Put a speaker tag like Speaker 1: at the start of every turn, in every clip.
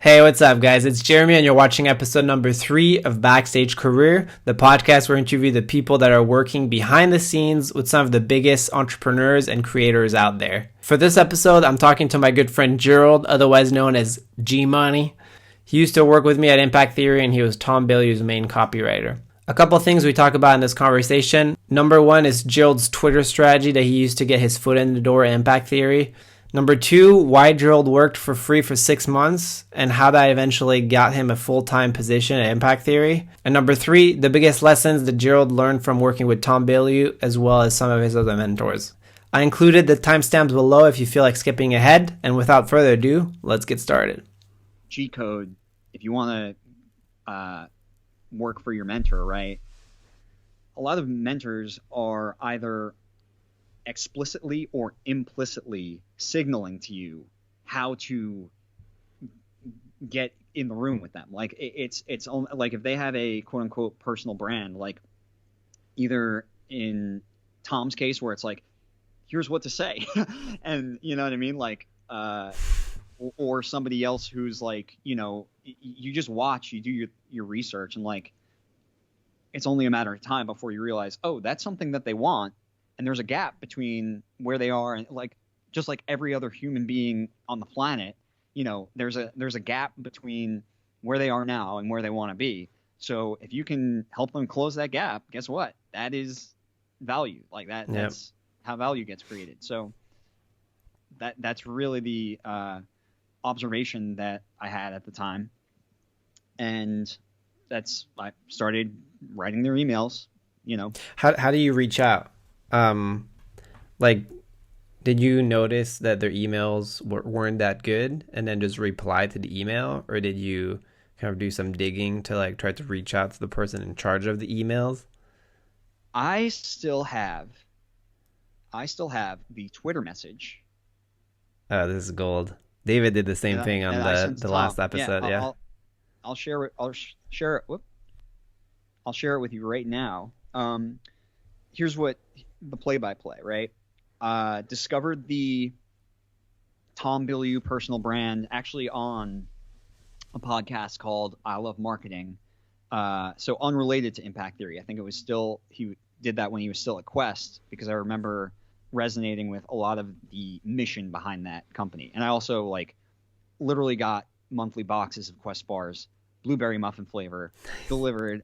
Speaker 1: Hey, what's up, guys? It's Jeremy, and you're watching episode number 3 of Backstage Career, the podcast where I interview the people that are working behind the scenes with some of the biggest entrepreneurs and creators out there. For this episode, I'm talking to my good friend Gerald, otherwise known as G-Money. He used to work with me at Impact Theory, and he was Tom Bilyeu's main copywriter. A couple things we talk about in this conversation. Number 1 is Gerald's Twitter strategy that he used to get his foot in the door at Impact Theory. Number 2, why Gerald worked for free for 6 months and how that eventually got him a full-time position at Impact Theory. And number 3, the biggest lessons that Gerald learned from working with Tom Bilyeu as well as some of his other mentors. I included the timestamps below if you feel like skipping ahead. And without further ado, let's get started.
Speaker 2: G code, if you want to work for your mentor, right? A lot of mentors are either explicitly or implicitly signaling to you how to get in the room with them. Like it's only, like if they have a quote unquote personal brand, like either in Tom's case where it's like, here's what to say, and you know what I mean, like or somebody else who's like, you know, you just watch, you do your research, and like it's only a matter of time before you realize, oh, that's something that they want. And there's a gap between where they are and like just like every other human being on the planet, you know, there's a gap between where they are now and where they want to be. So if you can help them close that gap, guess what? That is value. Like that. Yep. That's how value gets created. So that's really the observation that I had at the time, and I started writing their emails. You know,
Speaker 1: how do you reach out? Like, did you notice that their emails weren't that good and then just reply to the email, or did you kind of do some digging to like try to reach out to the person in charge of the emails?
Speaker 2: I still have the Twitter message.
Speaker 1: Oh, this is gold. David did the same thing on the last episode. Yeah,
Speaker 2: I'll share it. I'll share it. I'll share it with you right now. Here's what the play-by-play, right? Discovered the Tom Bilyeu personal brand actually on a podcast called I Love Marketing. So unrelated to Impact Theory. I think it was still, he did that when he was still at Quest, because I remember resonating with a lot of the mission behind that company. And I also like literally got monthly boxes of Quest bars, blueberry muffin flavor, delivered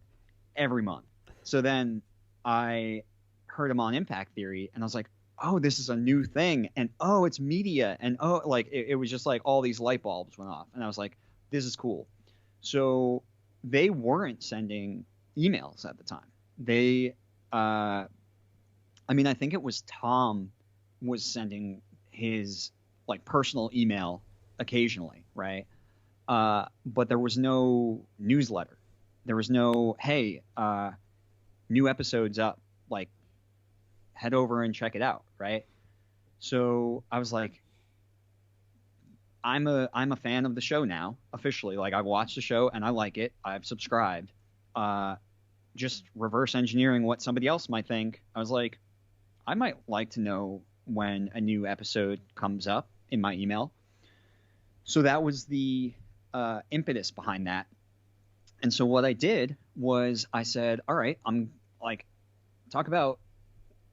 Speaker 2: every month. So then I heard him on Impact Theory, and I was like, oh, this is a new thing, and oh, it's media, and oh, like it was just like all these light bulbs went off, and I was like, this is cool. So they weren't sending emails at the time. They I mean, I think it was Tom was sending his like personal email occasionally, right? But there was no newsletter. There was no, hey, new episodes up, like head over and check it out, right? So I was like, I'm a fan of the show now, officially. Like I've watched the show and I like it. I've subscribed. Just reverse engineering what somebody else might think. I was like, I might like to know when a new episode comes up in my email. So that was the impetus behind that. And so what I did was I said, all right, I'm like, talk about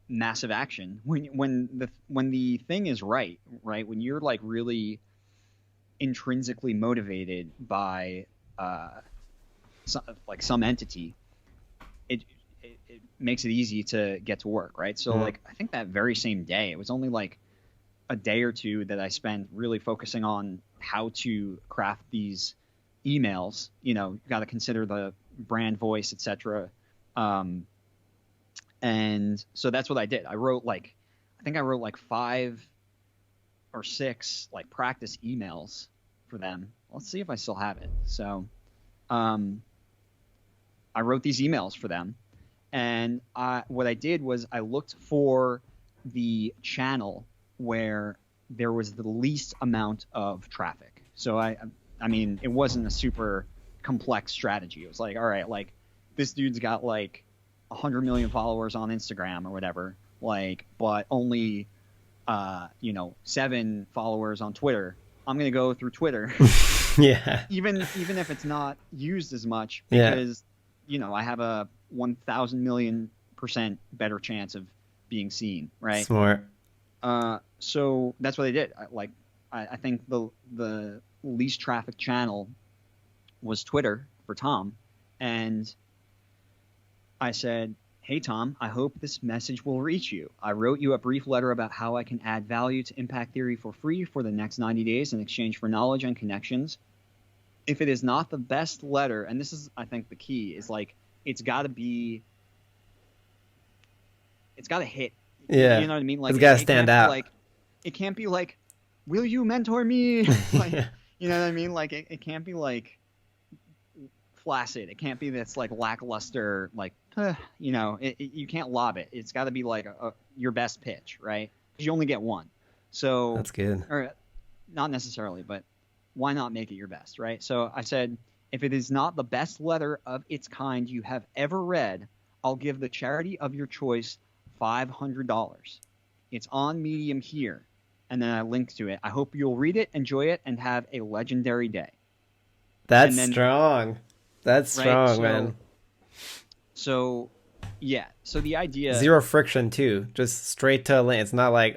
Speaker 2: massive action. When the thing is right, when you're like really intrinsically motivated by some entity, it makes it easy to get to work, right? So like I think that very same day, it was only like a day or two that I spent really focusing on how to craft these emails. You know, you got to consider the brand voice, etc. And so that's what I did. I wrote like 5 or 6 like practice emails for them. Let's see if I still have it. So I wrote these emails for them, and what I did was I looked for the channel where there was the least amount of traffic. So I mean, it wasn't a super complex strategy. It was like, all right, like this dude's got like 100 million followers on Instagram or whatever, like, but only 7 followers on Twitter. I'm gonna go through Twitter
Speaker 1: Yeah.
Speaker 2: even if it's not used as much,
Speaker 1: Yeah.
Speaker 2: because I have a 1,000,000,000% better chance of being seen, right?
Speaker 1: Smart.
Speaker 2: So that's what I did. I think the least traffic channel was Twitter for Tom, and I said, "Hey Tom, I hope this message will reach you. I wrote you a brief letter about how I can add value to impact theory for free for the next 90 days in exchange for knowledge and connections. If it is not the best letter," and this is, I think, the key, is like, it's got to hit.
Speaker 1: Yeah.
Speaker 2: You know what I mean? Like,
Speaker 1: It's got to stand out.
Speaker 2: It can't be like, "Will you mentor me?" Like, you know what I mean? Like, it can't be like flaccid. It can't be this like lackluster, like, you can't lob it. It's got to be like your best pitch, right? Because you only get one. So
Speaker 1: That's good.
Speaker 2: Or not necessarily, but why not make it your best, right? So I said, if it is not the best letter of its kind you have ever read, I'll give the charity of your choice $500. It's on Medium here. And then I linked to it. I hope you'll read it, enjoy it, and have a legendary day.
Speaker 1: That's strong. That's
Speaker 2: right?
Speaker 1: strong, man.
Speaker 2: So, yeah. So the idea...
Speaker 1: Zero friction, too. Just straight to a link. It's not like,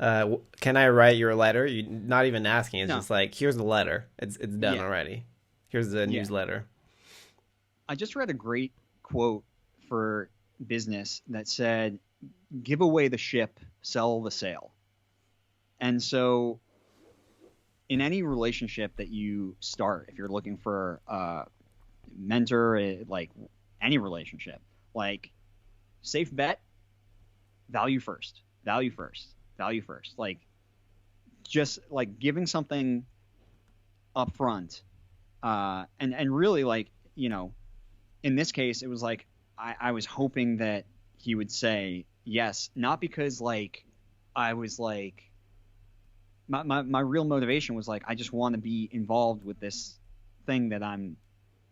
Speaker 1: can I write your letter? You're not even asking. It's just like, here's the letter. It's done already. Here's the newsletter.
Speaker 2: I just read a great quote for business that said, "Give away the ship, sell the sail." And so in any relationship that you start, if you're looking for a mentor, like any relationship, like, safe bet, value first. Like, just like giving something up front. And really, like, in this case, it was like, I was hoping that he would say yes, not because like I was like, my real motivation was like, I just want to be involved with this thing that I'm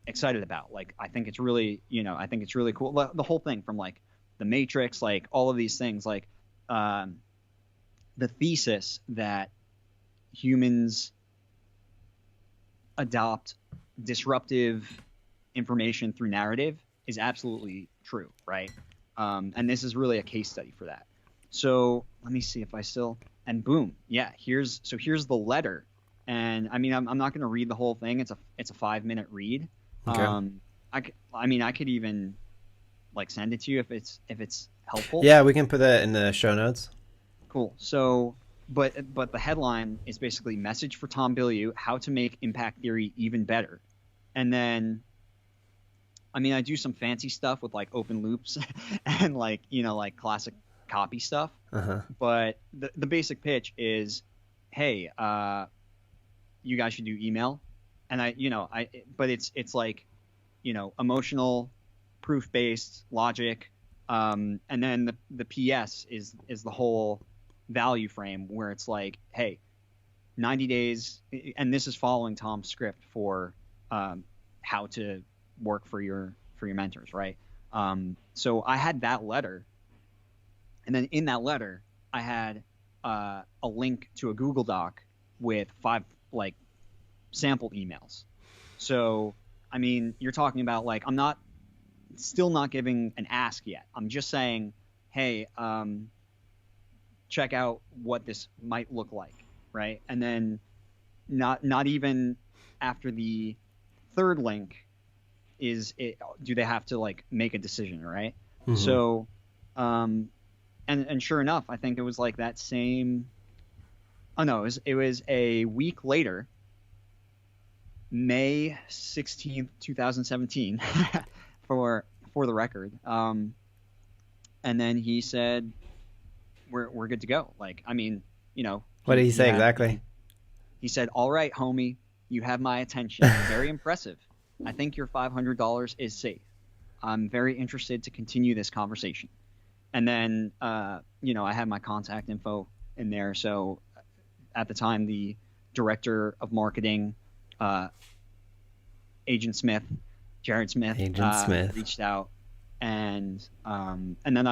Speaker 2: excited about. Like, I think it's really, I think it's really cool. The whole thing, from like the Matrix, like all of these things, like the thesis that humans adopt disruptive information through narrative is absolutely true, right? And this is really a case study for that. So let me see if I still, and boom, yeah, here's the letter. And I mean, I'm not going to read the whole thing. It's a 5-minute read.
Speaker 1: Okay.
Speaker 2: I could even like send it to you if it's helpful.
Speaker 1: Yeah, we can put that in the show notes.
Speaker 2: Cool. So, but the headline is basically "Message for Tom Bilyeu: How to Make Impact Theory Even Better." And then, I mean, I do some fancy stuff with like open loops and like, like classic copy stuff.
Speaker 1: Uh-huh.
Speaker 2: But the basic pitch is, hey, you guys should do email. And but it's like, emotional, proof-based logic. And then the PS is the whole value frame, where it's like, hey, 90 days, and this is following Tom's script for how to work for your mentors, right? So I had that letter, and then in that letter I had a link to a Google Doc with 5 like sample emails. So I mean, you're talking about like, I'm still not giving an ask yet. I'm just saying, hey, check out what this might look like, right? And then not even after the third link do they have to like make a decision, right? Mm-hmm. So and sure enough, I think it was like that same, it was a week later, May 16th, 2017, for the record. And then he said, we're good to go. Like, I mean,
Speaker 1: what did he say exactly?
Speaker 2: He said, "All right, homie, you have my attention. Very impressive. I think your $500 is safe. I'm very interested to continue this conversation." And then, I had my contact info in there. So at the time, the director of marketing, Agent Smith, Jared Smith, reached out. And then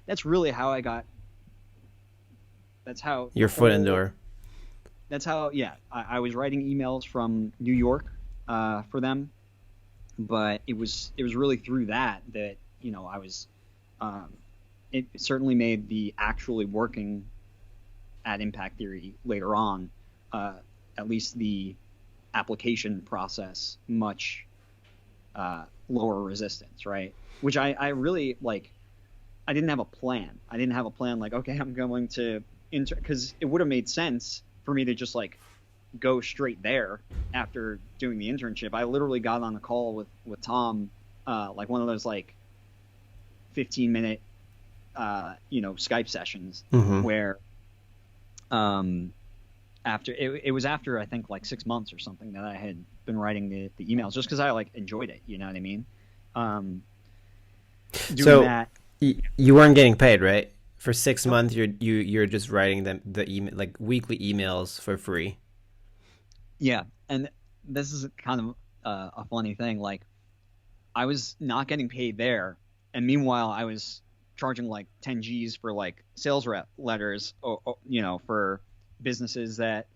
Speaker 2: that's really how I got, that's how
Speaker 1: your foot in the door.
Speaker 2: that's how. Yeah, I was writing emails from New York for them, but it was really through that I was. Um, it certainly made the actually working at Impact Theory later on, uh, at least the application process, much lower resistance, right? Which I really like. I didn't have a plan. I didn't have a plan like, okay, I'm going to because it would have made sense for me to just like go straight there after doing the internship. I literally got on a call with Tom, like one of those like 15-minute Skype sessions where after it was after I think like 6 months or something that I had been writing the emails just because I like enjoyed it. You know what I mean? Doing that.
Speaker 1: You weren't getting paid, right? For 6 months, you're just writing them the email, like weekly emails for free.
Speaker 2: Yeah, and this is kind of a funny thing. Like, I was not getting paid there, and meanwhile, I was charging like 10 G's for like sales rep letters, for businesses that,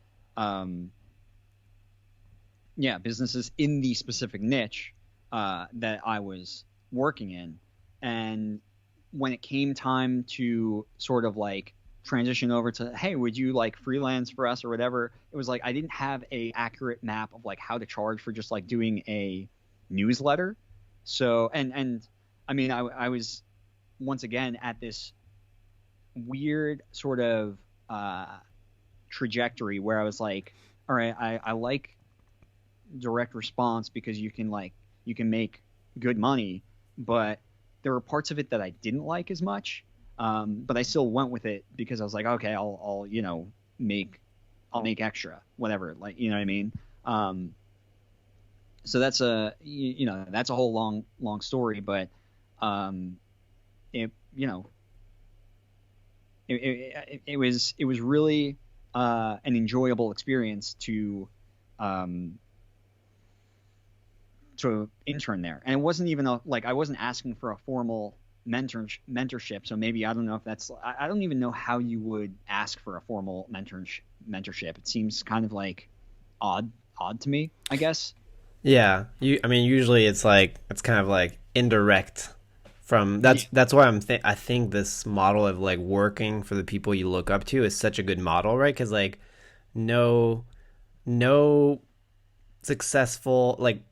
Speaker 2: businesses in the specific niche that I was working in, and when it came time to sort of like transition over to, hey, would you like freelance for us or whatever, it was like I didn't have a accurate map of like how to charge for just like doing a newsletter. So and I mean I was once again at this weird sort of trajectory where I was like, all right, I like direct response because you can make good money, but there were parts of it that I didn't like as much. But I still went with it because I was like, okay, I'll make extra, whatever, like, you know what I mean? So that's that's a whole long story, but it it was really an enjoyable experience to intern there, and it wasn't even I wasn't asking for a formal mentorship. So maybe I don't know if that's I don't even know how you would ask for a formal mentorship. It seems kind of like odd to me, I guess.
Speaker 1: Yeah, I mean, usually it's kind of like indirect. That's why I think this model of like working for the people you look up to is such a good model, right? Because like no successful, like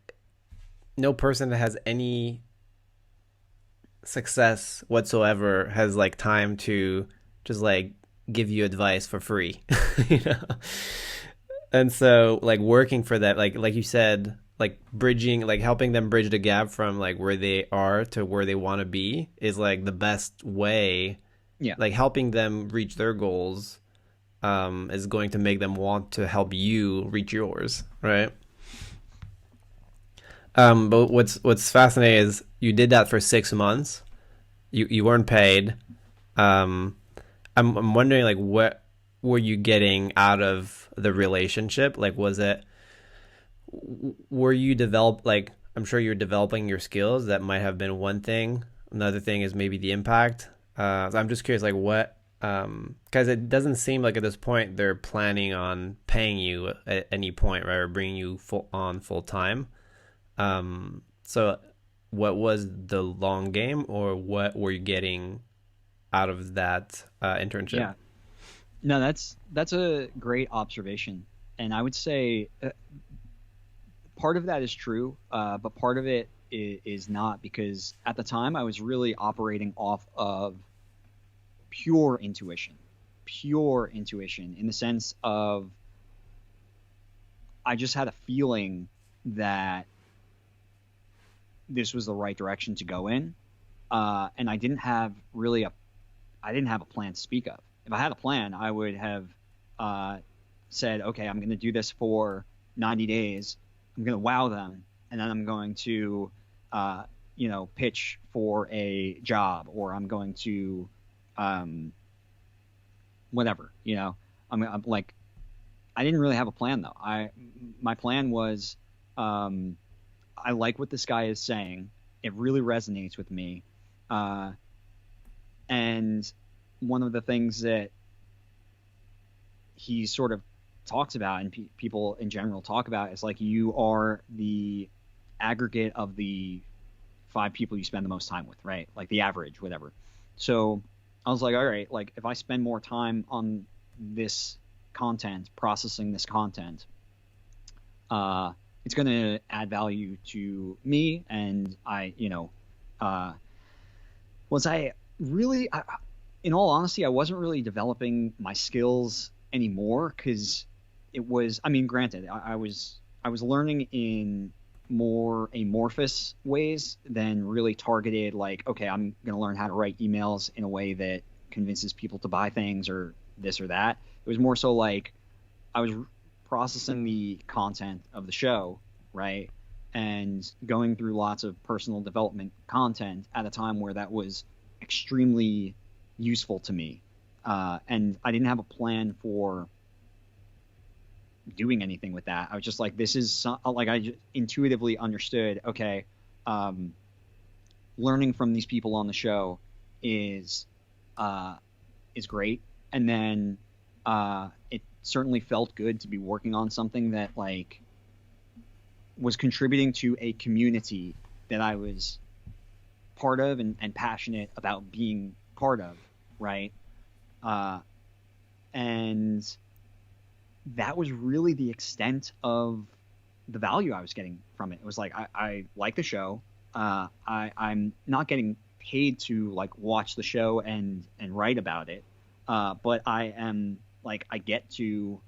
Speaker 1: no person that has any success whatsoever has like time to just like give you advice for free. you know and so like working for that, like you said, like bridging, like helping them bridge the gap from like where they are to where they want to be is like the best way.
Speaker 2: Yeah.
Speaker 1: Like helping them reach their goals is going to make them want to help you reach yours, right? But what's fascinating is you did that for 6 months. You weren't paid. I'm wondering, like, what were you getting out of the relationship? Like, were you like, I'm sure you're developing your skills. That might have been one thing. Another thing is maybe the impact. So I'm just curious, like, what, because it doesn't seem like at this point they're planning on paying you at any point, right? Or bringing you full time. So what was the long game, or what were you getting out of that internship?
Speaker 2: Yeah. No, that's a great observation. And I would say part of that is true, but part of it is not, because at the time I was really operating off of pure intuition in the sense of I just had a feeling that this was the right direction to go in, and I didn't have a plan to speak of. If I had a plan, I would have said, okay, I'm going to do this for 90 days. I'm going to wow them, and then I'm going to, pitch for a job, or I'm going to, whatever. I'm like, I didn't really have a plan though. My plan was, I like what this guy is saying. It really resonates with me. And one of the things that he sort of talks about, and people in general talk about, is like you are the aggregate of the 5 people you spend the most time with, right? Like the average, whatever. So I was like, all right, like if I spend more time on this content, processing this content, it's going to add value to me. And I, was I really, in all honesty, I wasn't really developing my skills anymore, because it was, I mean, granted, I was learning in more amorphous ways than really targeted, like, okay, I'm going to learn how to write emails in a way that convinces people to buy things or this or that. It was more so like I was processing the content of the show, right? And going through lots of personal development content at a time where that was extremely useful to me. And I didn't have a plan for doing anything with that. I was just like, this is like, I just intuitively understood, okay, learning from these people on the show is great. And then it certainly felt good to be working on something that like was contributing to a community that I was part of and passionate about being part of, right? And that was really the extent of the value I was getting from it. It was like, I like the show. I'm not getting paid to like watch the show and write about it. But I am like, I get to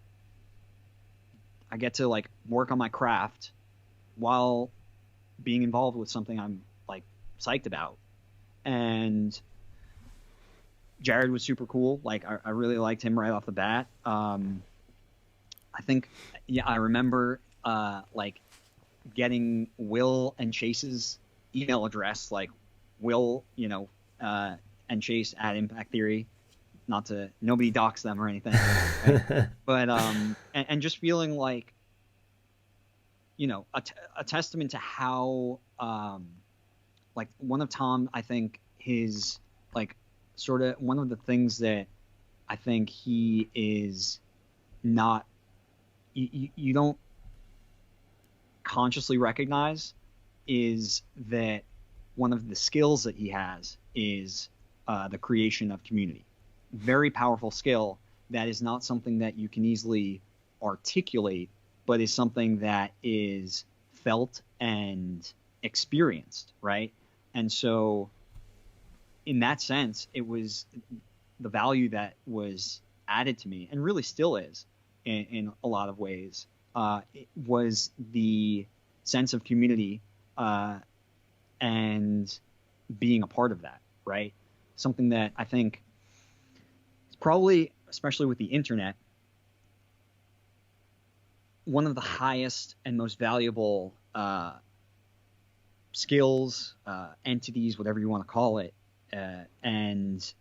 Speaker 2: like work on my craft while being involved with something I'm like psyched about. And Jared was super cool. Like I really liked him right off the bat. I think, yeah, I remember like getting Will and Chase's email address, like Will, and Chase at Impact Theory. Not to, nobody dox them or anything, right? But and just feeling like, a testament to how like one of Tom, I think his like sort of one of the things that I think he is not, you don't consciously recognize, is that one of the skills that he has is the creation of community. Very powerful skill that is not something that you can easily articulate, but is something that is felt and experienced, right? And so in that sense, it was the value that was added to me, and really still is in a lot of ways, it was the sense of community and being a part of that, right? Something that I think is probably, especially with the internet, one of the highest and most valuable skills, entities, whatever you want to call it, and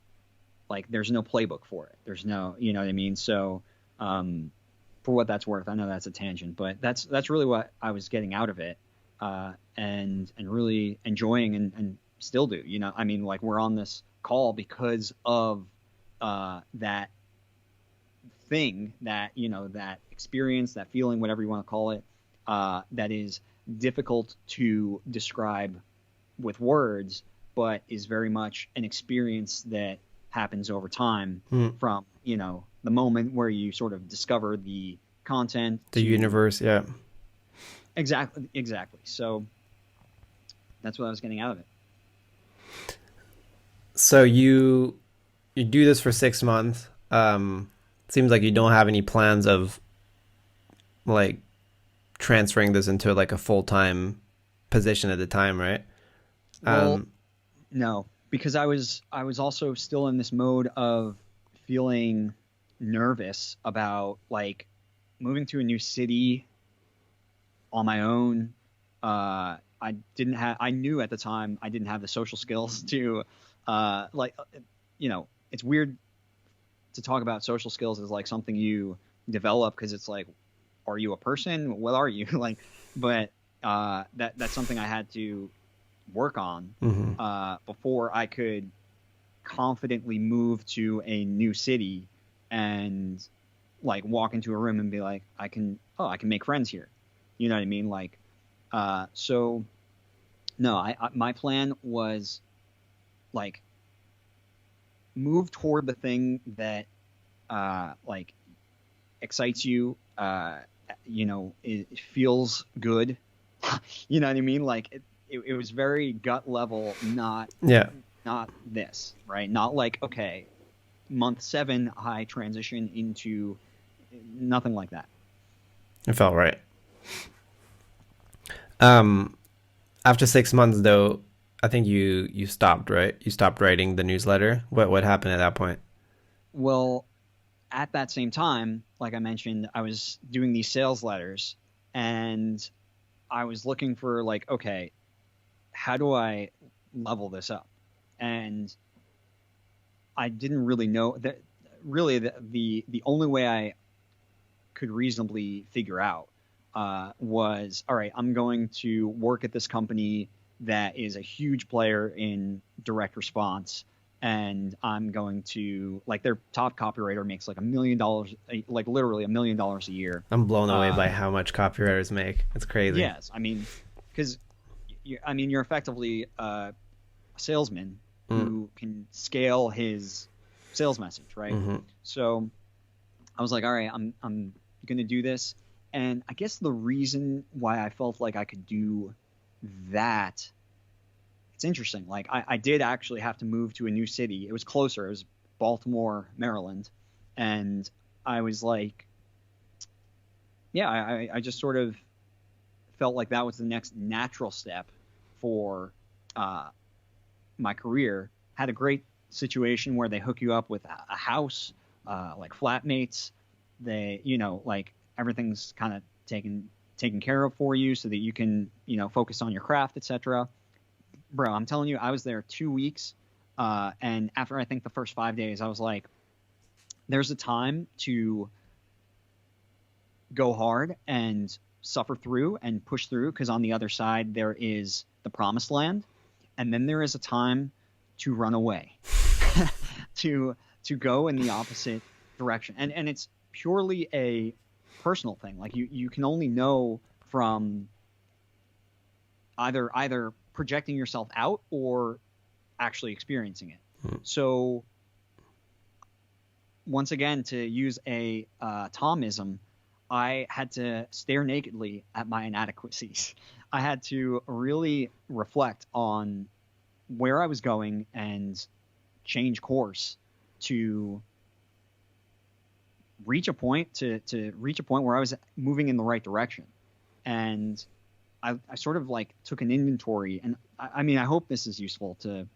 Speaker 2: like there's no playbook for it. There's no, you know what I mean? So for what that's worth, I know that's a tangent, but that's really what I was getting out of it, and really enjoying and still do. I mean, like we're on this call because of that thing, that that experience, that feeling, whatever you want to call it, that is difficult to describe with words, but is very much an experience that happens over time, from the moment where you sort of discover the content,
Speaker 1: the universe. Yeah,
Speaker 2: exactly. So that's what I was getting out of it.
Speaker 1: So you do this for 6 months. Seems like you don't have any plans of like transferring this into like a full-time position at the time, right?
Speaker 2: Well, no, because I was also still in this mode of feeling nervous about like moving to a new city on my own. I knew at the time I didn't have the social skills to it's weird to talk about social skills as like something you develop, because it's like, are you a person? What are you? Like, but that's something I had to work on before I could confidently move to a new city and like walk into a room and be like, I can make friends here. You know what I mean? Like, so no, my plan was like move toward the thing that like excites you, you know, it feels good. You know what I mean? Like it was very gut level, not this, right? Not like, okay, month 7, I transition into nothing like that.
Speaker 1: It felt right. After 6 months though, I think you stopped, right? You stopped writing the newsletter. What happened at that point?
Speaker 2: Well, at that same time, like I mentioned, I was doing these sales letters and I was looking for like, okay, how do I level this up? And I didn't really know that. Really, the only way I could reasonably figure out was, all right, I'm going to work at this company that is a huge player in direct response, and I'm going to, like, their top copywriter makes like $1 million, like literally $1 million a year.
Speaker 1: I'm blown away by how much copywriters make. It's crazy.
Speaker 2: Yes, I mean, because you're effectively a salesman who can scale his sales message, right?
Speaker 1: Mm-hmm.
Speaker 2: So I was like, all right, I'm going to do this. And I guess the reason why I felt like I could do that, it's interesting. Like I did actually have to move to a new city. It was closer. It was Baltimore, Maryland. And I was like, yeah, I just sort of felt like that was the next natural step for my career. Had a great situation where they hook you up with a house, like flatmates. They, you know, like everything's kind of taken care of for you so that you can, you know, focus on your craft, etc. Bro, I'm telling you, I was there 2 weeks, and after I think the first 5 days, I was like, there's a time to go hard and suffer through and push through, because on the other side there is the promised land, and then there is a time to run away, to go in the opposite direction, and it's purely a personal thing. Like you can only know from either projecting yourself out or actually experiencing it. So once again, to use a Tomism, I had to stare nakedly at my inadequacies. I had to really reflect on where I was going and change course to reach a point where I was moving in the right direction. And I sort of like took an inventory, and I mean, I hope this is useful to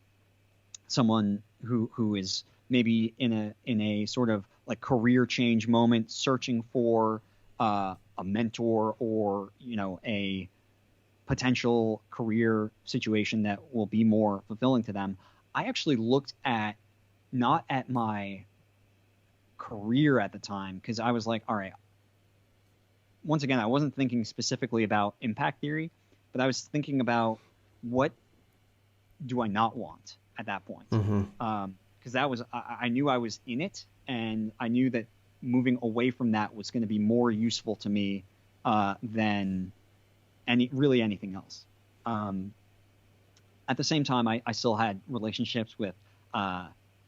Speaker 2: someone who is maybe in a sort of like career change moment, searching for a mentor or, you know, a potential career situation that will be more fulfilling to them. I actually looked at, not at my career at the time, because I was like, all right, once again, I wasn't thinking specifically about impact theory, but I was thinking about what do I not want at that point. Because that was, I knew I was in it, and I knew that moving away from that was going to be more useful to me than anything else. At the same time, I still had relationships with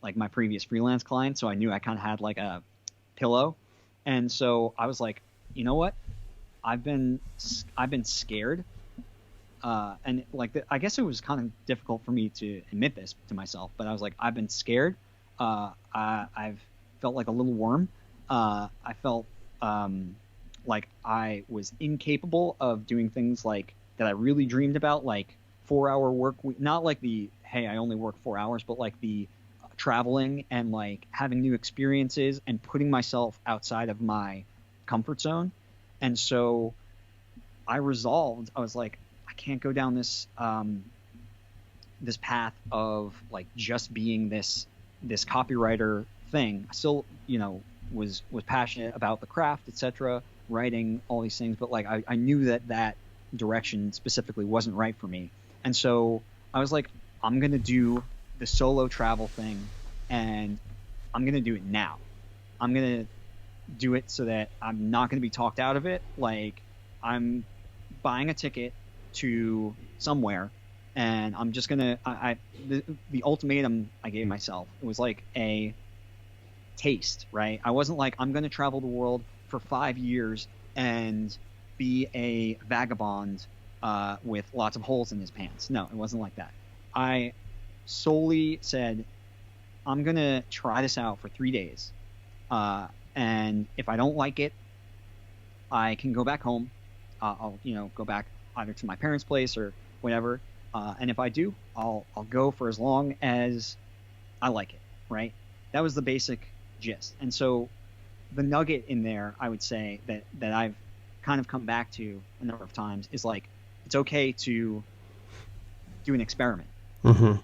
Speaker 2: like my previous freelance clients, so I knew I kind of had like a pillow, and so I was like, you know what, I've been scared, and like I guess it was kind of difficult for me to admit this to myself, but I was like, I've been scared. I've felt like a little worm. I felt like I was incapable of doing things like that I really dreamed about, like 4-hour work week. Not like the, hey, I only work 4 hours, but like the traveling and like having new experiences and putting myself outside of my comfort zone. And so I resolved, I was like, I can't go down this this path of like just being this copywriter thing. I still, you know, was passionate about the craft, etc., writing, all these things, but like I knew that direction specifically wasn't right for me. And so I was like, I'm gonna do the solo travel thing, and I'm gonna do it now. I'm gonna do it so that I'm not going to be talked out of it. Like, I'm buying a ticket to somewhere, and I'm just gonna. The ultimatum I gave myself, it was like a taste, right? I wasn't like, I'm gonna travel the world for 5 years and be a vagabond with lots of holes in his pants. No, it wasn't like that. I solely said, I'm gonna try this out for 3 days, and if I don't like it, I can go back home. I'll go back either to my parents' place or whatever. And if I do, I'll go for as long as I like it. Right? That was the basic gist. And so the nugget in there, I would say that I've kind of come back to a number of times is like, it's okay to do an experiment.
Speaker 1: Mm-hmm.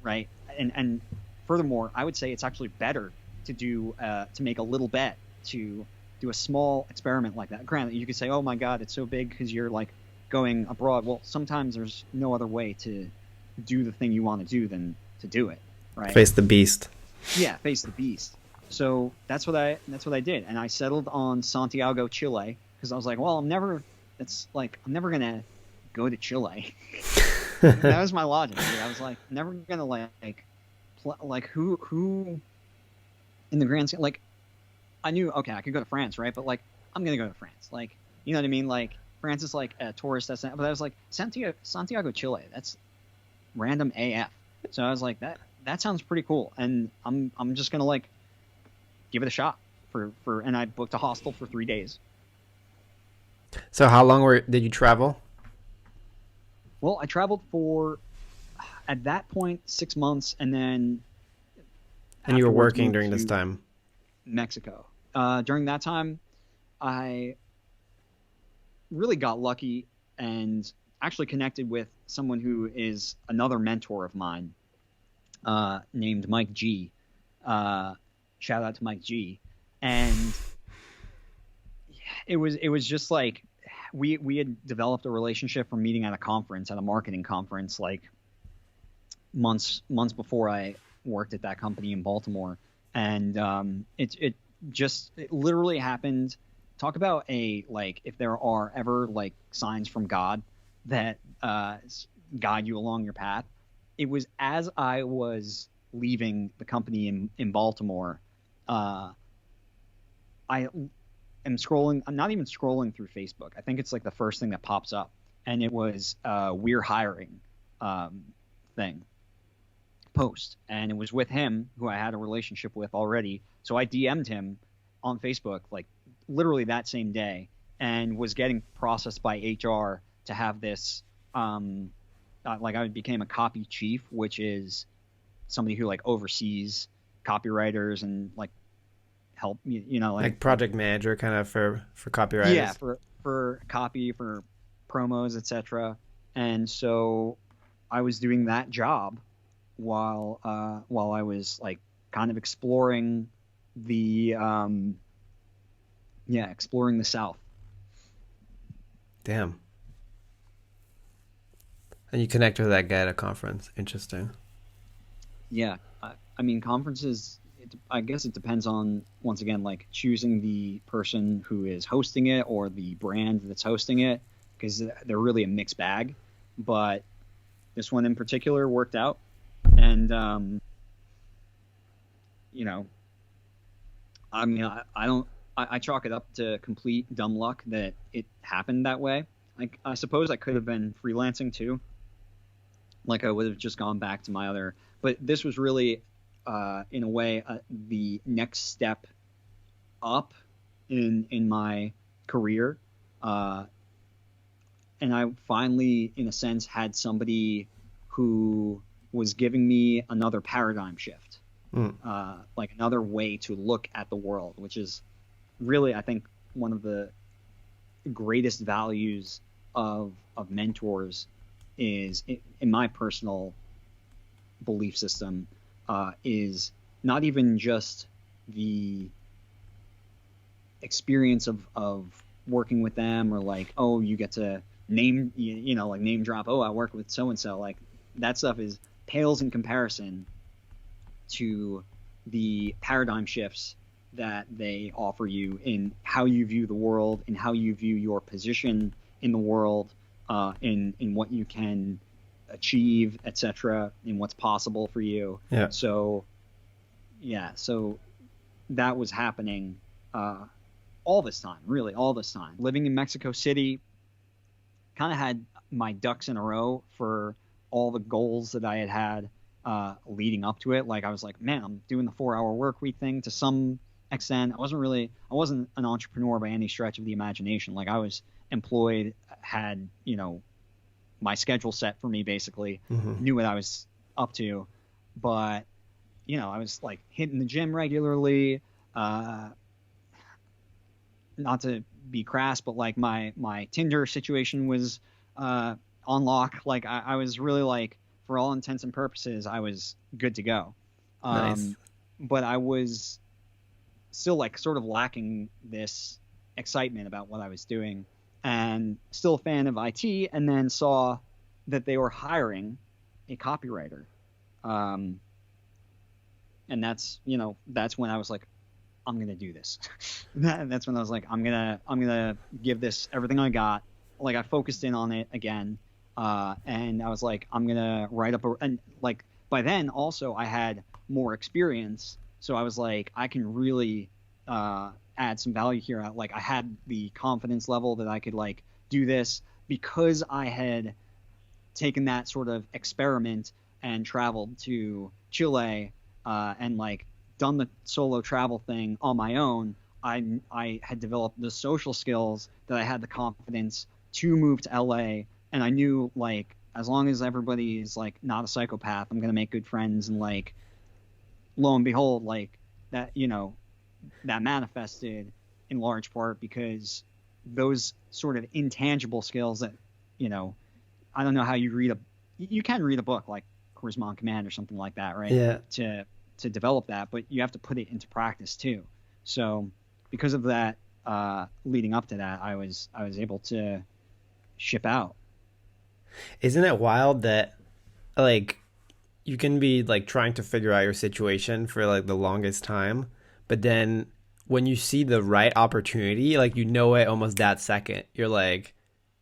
Speaker 2: Right? And furthermore, I would say it's actually better to do to make a little bet, to do a small experiment like that. Granted, you could say, oh my God, it's so big because you're like going abroad. Well, sometimes there's no other way to do the thing you want to do than to do it, right?
Speaker 1: Face the beast.
Speaker 2: Yeah, face the beast. So that's what I did, and I settled on Santiago, Chile, because I was like, well, I'm never gonna go to Chile. That was my logic. Dude. I was like, never gonna like who in the grand scheme, like, I knew, okay, I could go to France, right? But like, I'm gonna go to France, like, you know what I mean? Like, France is like a tourist destination, but I was like, Santiago, Chile, that's random AF. So I was like, that sounds pretty cool, and I'm just gonna like give it a shot and I booked a hostel for 3 days.
Speaker 1: So how long did you travel?
Speaker 2: Well, I traveled for, at that point, 6 months, and then.
Speaker 1: And you were working during this time?
Speaker 2: Mexico. During that time, I really got lucky and actually connected with someone who is another mentor of mine, named Mike G. Shout out to Mike G. And it was just like we had developed a relationship from meeting at a marketing conference, like months before I worked at that company in Baltimore. And it literally happened. Talk about if there are ever like signs from God that guide you along your path. It was as I was leaving the company in Baltimore, I am scrolling. I'm not even scrolling through Facebook. I think it's like the first thing that pops up, and it was we're hiring thing post, and it was with him, who I had a relationship with already. So I DM'd him on Facebook like literally that same day, and was getting processed by HR to have this like I became a copy chief, which is somebody who like oversees copywriters and like help like
Speaker 1: project manager kind of for copywriters.
Speaker 2: Yeah, for copy, for promos, etc. And so I was doing that job while I was like kind of exploring the exploring the South.
Speaker 1: Damn. And you connected with that guy at a conference. Interesting.
Speaker 2: Yeah. I mean, conferences, I guess it depends on, once again, like choosing the person who is hosting it or the brand that's hosting it, because they're really a mixed bag. But this one in particular worked out. And, I mean, I chalk it up to complete dumb luck that it happened that way. Like, I suppose I could have been freelancing too. Like, I would have just gone back to my other, but this was really, in a way, the next step up in my career. And I finally, in a sense, had somebody who was giving me another paradigm shift, like another way to look at the world, which is really, I think, one of the greatest values of mentors is, in my personal belief system, is not even just the experience of working with them, or like, oh, you get to name drop, oh, I work with so and so. Like, that stuff pales in comparison to the paradigm shifts that they offer you in how you view the world and how you view your position in the world, in what you can achieve, etc., and what's possible for you.
Speaker 1: Yeah.
Speaker 2: So that was happening all this time, really all this time. Living in Mexico City, kind of had my ducks in a row for all the goals that I had leading up to it. Like I was like, man, I'm doing the 4-hour work week thing to some extent. I wasn't an entrepreneur by any stretch of the imagination. Like I was employed, had, my schedule set for me, basically, knew what I was up to, but I was like hitting the gym regularly, not to be crass, but like my Tinder situation was on lock. Like I was really, like, for all intents and purposes, I was good to go.
Speaker 1: Nice.
Speaker 2: But I was still like sort of lacking this excitement about what I was doing, and still a fan of IT, and then saw that they were hiring a copywriter. And that's when I was like, I'm going to do this. That's when I was like, I'm going to give this everything I got. Like I focused in on it again. And I was like, I'm going to write up and like by then also I had more experience. So I was like, I can really add some value here. Like I had the confidence level that I could like do this because I had taken that sort of experiment and traveled to Chile and like done the solo travel thing on my own. I had developed the social skills that I had the confidence to move to LA, and I knew like as long as everybody is like not a psychopath, I'm gonna make good friends, and like lo and behold, like that that manifested in large part because those sort of intangible skills that I don't know how you can read a book like Charisma on Command or something like that, right?
Speaker 1: Yeah.
Speaker 2: To develop that, but you have to put it into practice too. So because of that, leading up to that, I was able to ship out.
Speaker 1: Isn't it wild that like you can be like trying to figure out your situation for like the longest time, but then when you see the right opportunity, like it almost that second, you're like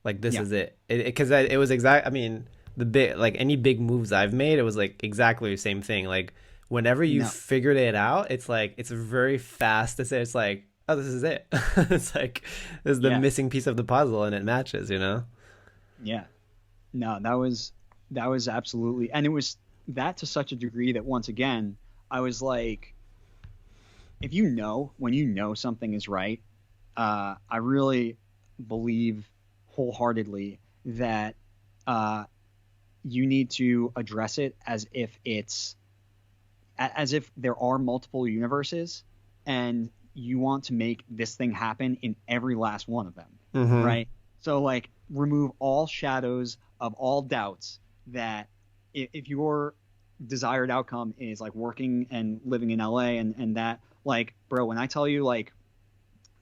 Speaker 1: this is it. Because it was exact. I mean, the big like any big moves I've made, it was like exactly the same thing. Like whenever you figured it out, it's like it's very fast to say. It's like, oh, this is it. It's like this is the missing piece of the puzzle, and it matches.
Speaker 2: Yeah. No, that was absolutely, and it was that to such a degree that once again I was like, if when you know something is right, I really believe wholeheartedly that you need to address it as if there are multiple universes and you want to make this thing happen in every last one of them, right? So like remove all shadows of all doubts that if your desired outcome is like working and living in LA and that, like, bro, when I tell you like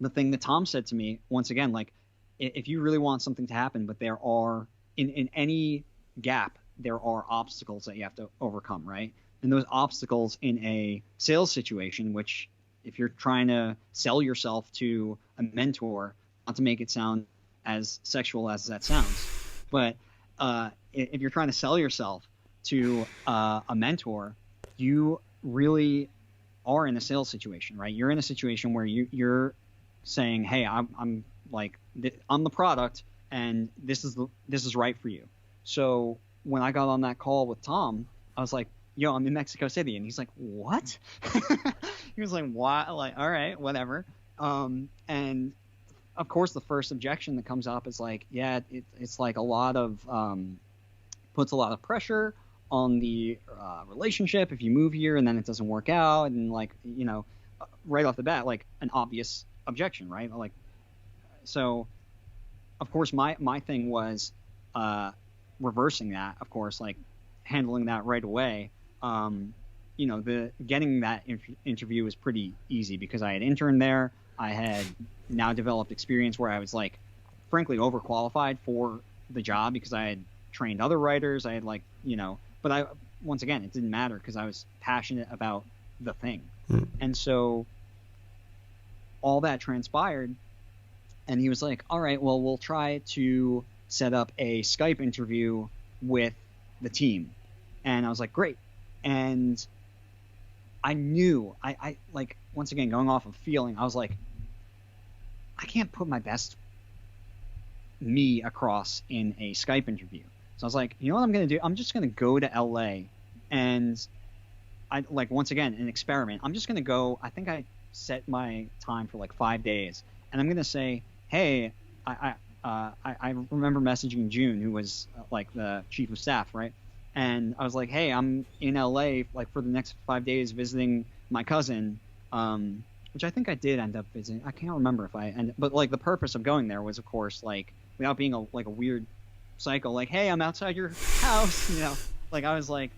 Speaker 2: the thing that Tom said to me, once again, like if you really want something to happen, but there are in any gap, there are obstacles that you have to overcome, right? And those obstacles in a sales situation, which if you're trying to sell yourself to a mentor, not to make it sound as sexual as that sounds, but if you're trying to sell yourself to a mentor, you really are in a sales situation, right? You're in a situation where you're saying, hey, I'm the product, and this is right for you. So when I got on that call with Tom, I was like, yo, I'm in Mexico City. And he's like, what? He was like, why? Like, all right, whatever. And of course, the first objection that comes up is like, yeah, it's like a lot of, puts a lot of pressure on the relationship if you move here and then it doesn't work out. And like, right off the bat, like an obvious objection, right? Like, so of course, my thing was reversing that, of course, like handling that right away. Getting that interview was pretty easy because I had interned there. I had now developed experience where I was like, frankly, overqualified for the job because I had trained other writers. I had but once again, it didn't matter because I was passionate about the thing. And so all that transpired, and he was like, all right, well, we'll try to set up a Skype interview with the team. And I was like, great. And I knew, I like, once again, going off of feeling, I was like, I can't put my best me across in a Skype interview. So I was like, you know what I'm going to do? I'm just going to go to LA, and I, like, once again, an experiment. I'm just going to go, I think I set my time for like 5 days, and I'm going to say, hey, I remember messaging June, who was like the chief of staff, right? And I was like, hey, I'm in LA like for the next 5 days visiting my cousin, which I think I did end up visiting. I can't remember if I ended, but like the purpose of going there was, of course, like without being a weird cycle, like, hey, I'm outside your house, you know, like I was like,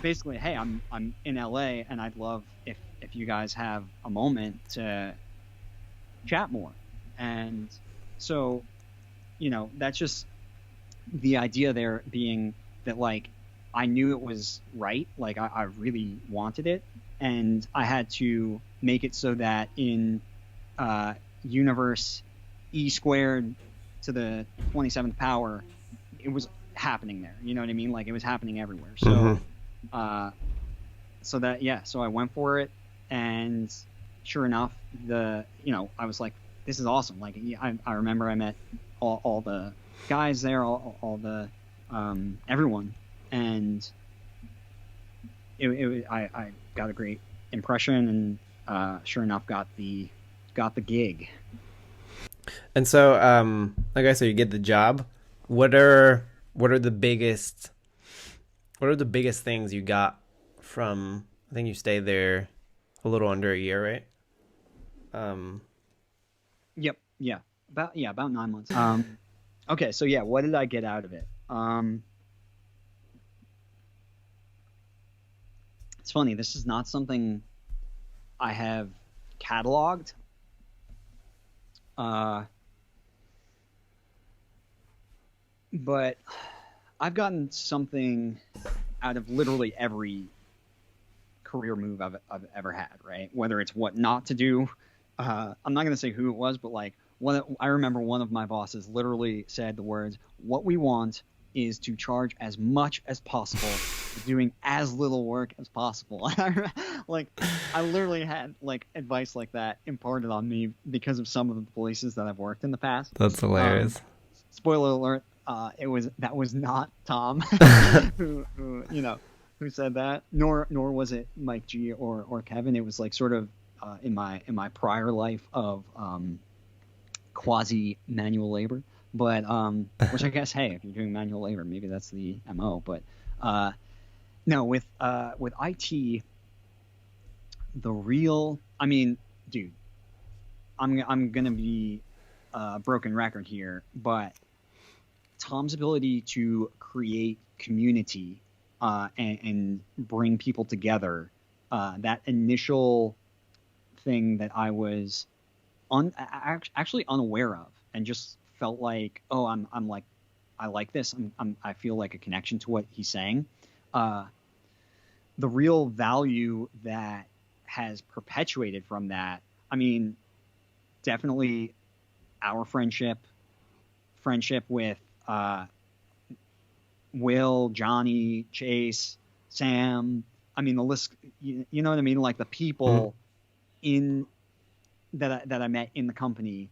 Speaker 2: basically, hey, I'm in LA, and I'd love if you guys have a moment to chat more. And so, you know, that's just the idea there being that, like, I knew it was right, like I really wanted it, and I had to make it so that in universe E squared to the 27th power, it was happening there. You know what I mean? Like, it was happening everywhere. So, so that, yeah, so I went for it, and sure enough, I was like, this is awesome. Like, I remember I met all the guys there, all the everyone, and I got a great impression, and sure enough, got the gig.
Speaker 1: And so, like I said, you get the job. What are the biggest things you got from? I think you stayed there a little under a year, right?
Speaker 2: Yep. Yeah. About 9 months. Okay. So yeah, what did I get out of it? It's funny. This is not something I have cataloged. But I've gotten something out of literally every career move I've ever had, right? Whether it's what not to do. I'm not going to say who it was, but like I remember one of my bosses literally said the words, "What we want is to charge as much as possible, doing as little work as possible." Like, I literally had like advice like that imparted on me because of some of the places that I've worked in the past.
Speaker 1: That's hilarious.
Speaker 2: Spoiler alert: that was not Tom who said that, nor was it Mike G or Kevin. It was like sort of in my prior life of quasi manual labor. But which I guess, hey, if you're doing manual labor, maybe that's the MO. But no, with IT, the real, I mean, dude, I'm gonna be a broken record here, but Tom's ability to create community and bring people together, that initial thing that I was actually unaware of, and just felt like, oh, I'm like, I like this. I feel like a connection to what he's saying. The real value that has perpetuated from that, I mean, definitely our friendship with Will, Johnny, Chase, Sam. I mean, the list, you know what I mean? Like the people in that I met in the company,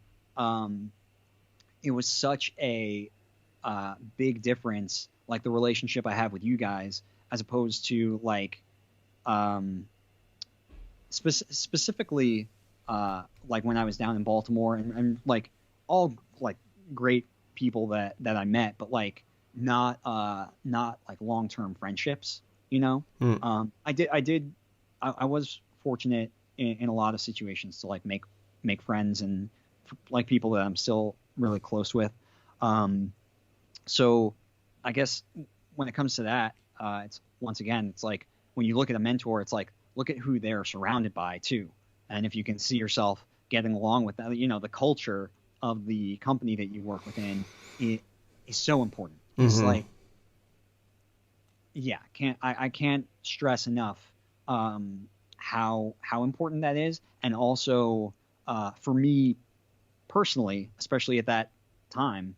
Speaker 2: it was such a big difference, like the relationship I have with you guys, as opposed to like specifically like when I was down in Baltimore, and like all like great people that I met, but like not like long-term friendships, you know. I was fortunate in a lot of situations to like make friends and like people that I'm still really close with. So I guess when it comes to that, it's once again, it's like when you look at a mentor, it's like, look at who they're surrounded by too. And if you can see yourself getting along with that, you know, the culture of the company that you work within, it is so important. It's like, yeah, I can't stress enough how important that is. And also for me personally, especially at that time,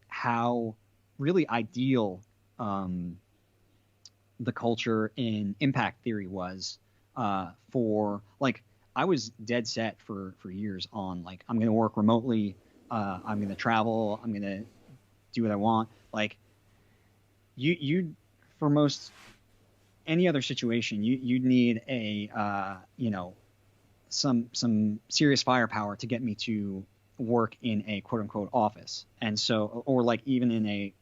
Speaker 2: how really ideal the culture in impact theory was for like I was dead set for years on like I'm going to work remotely, I'm going to travel, I'm going to do what I want. Like you for most any other situation, you'd need a some serious firepower to get me to work in a quote unquote office, and so or like even in a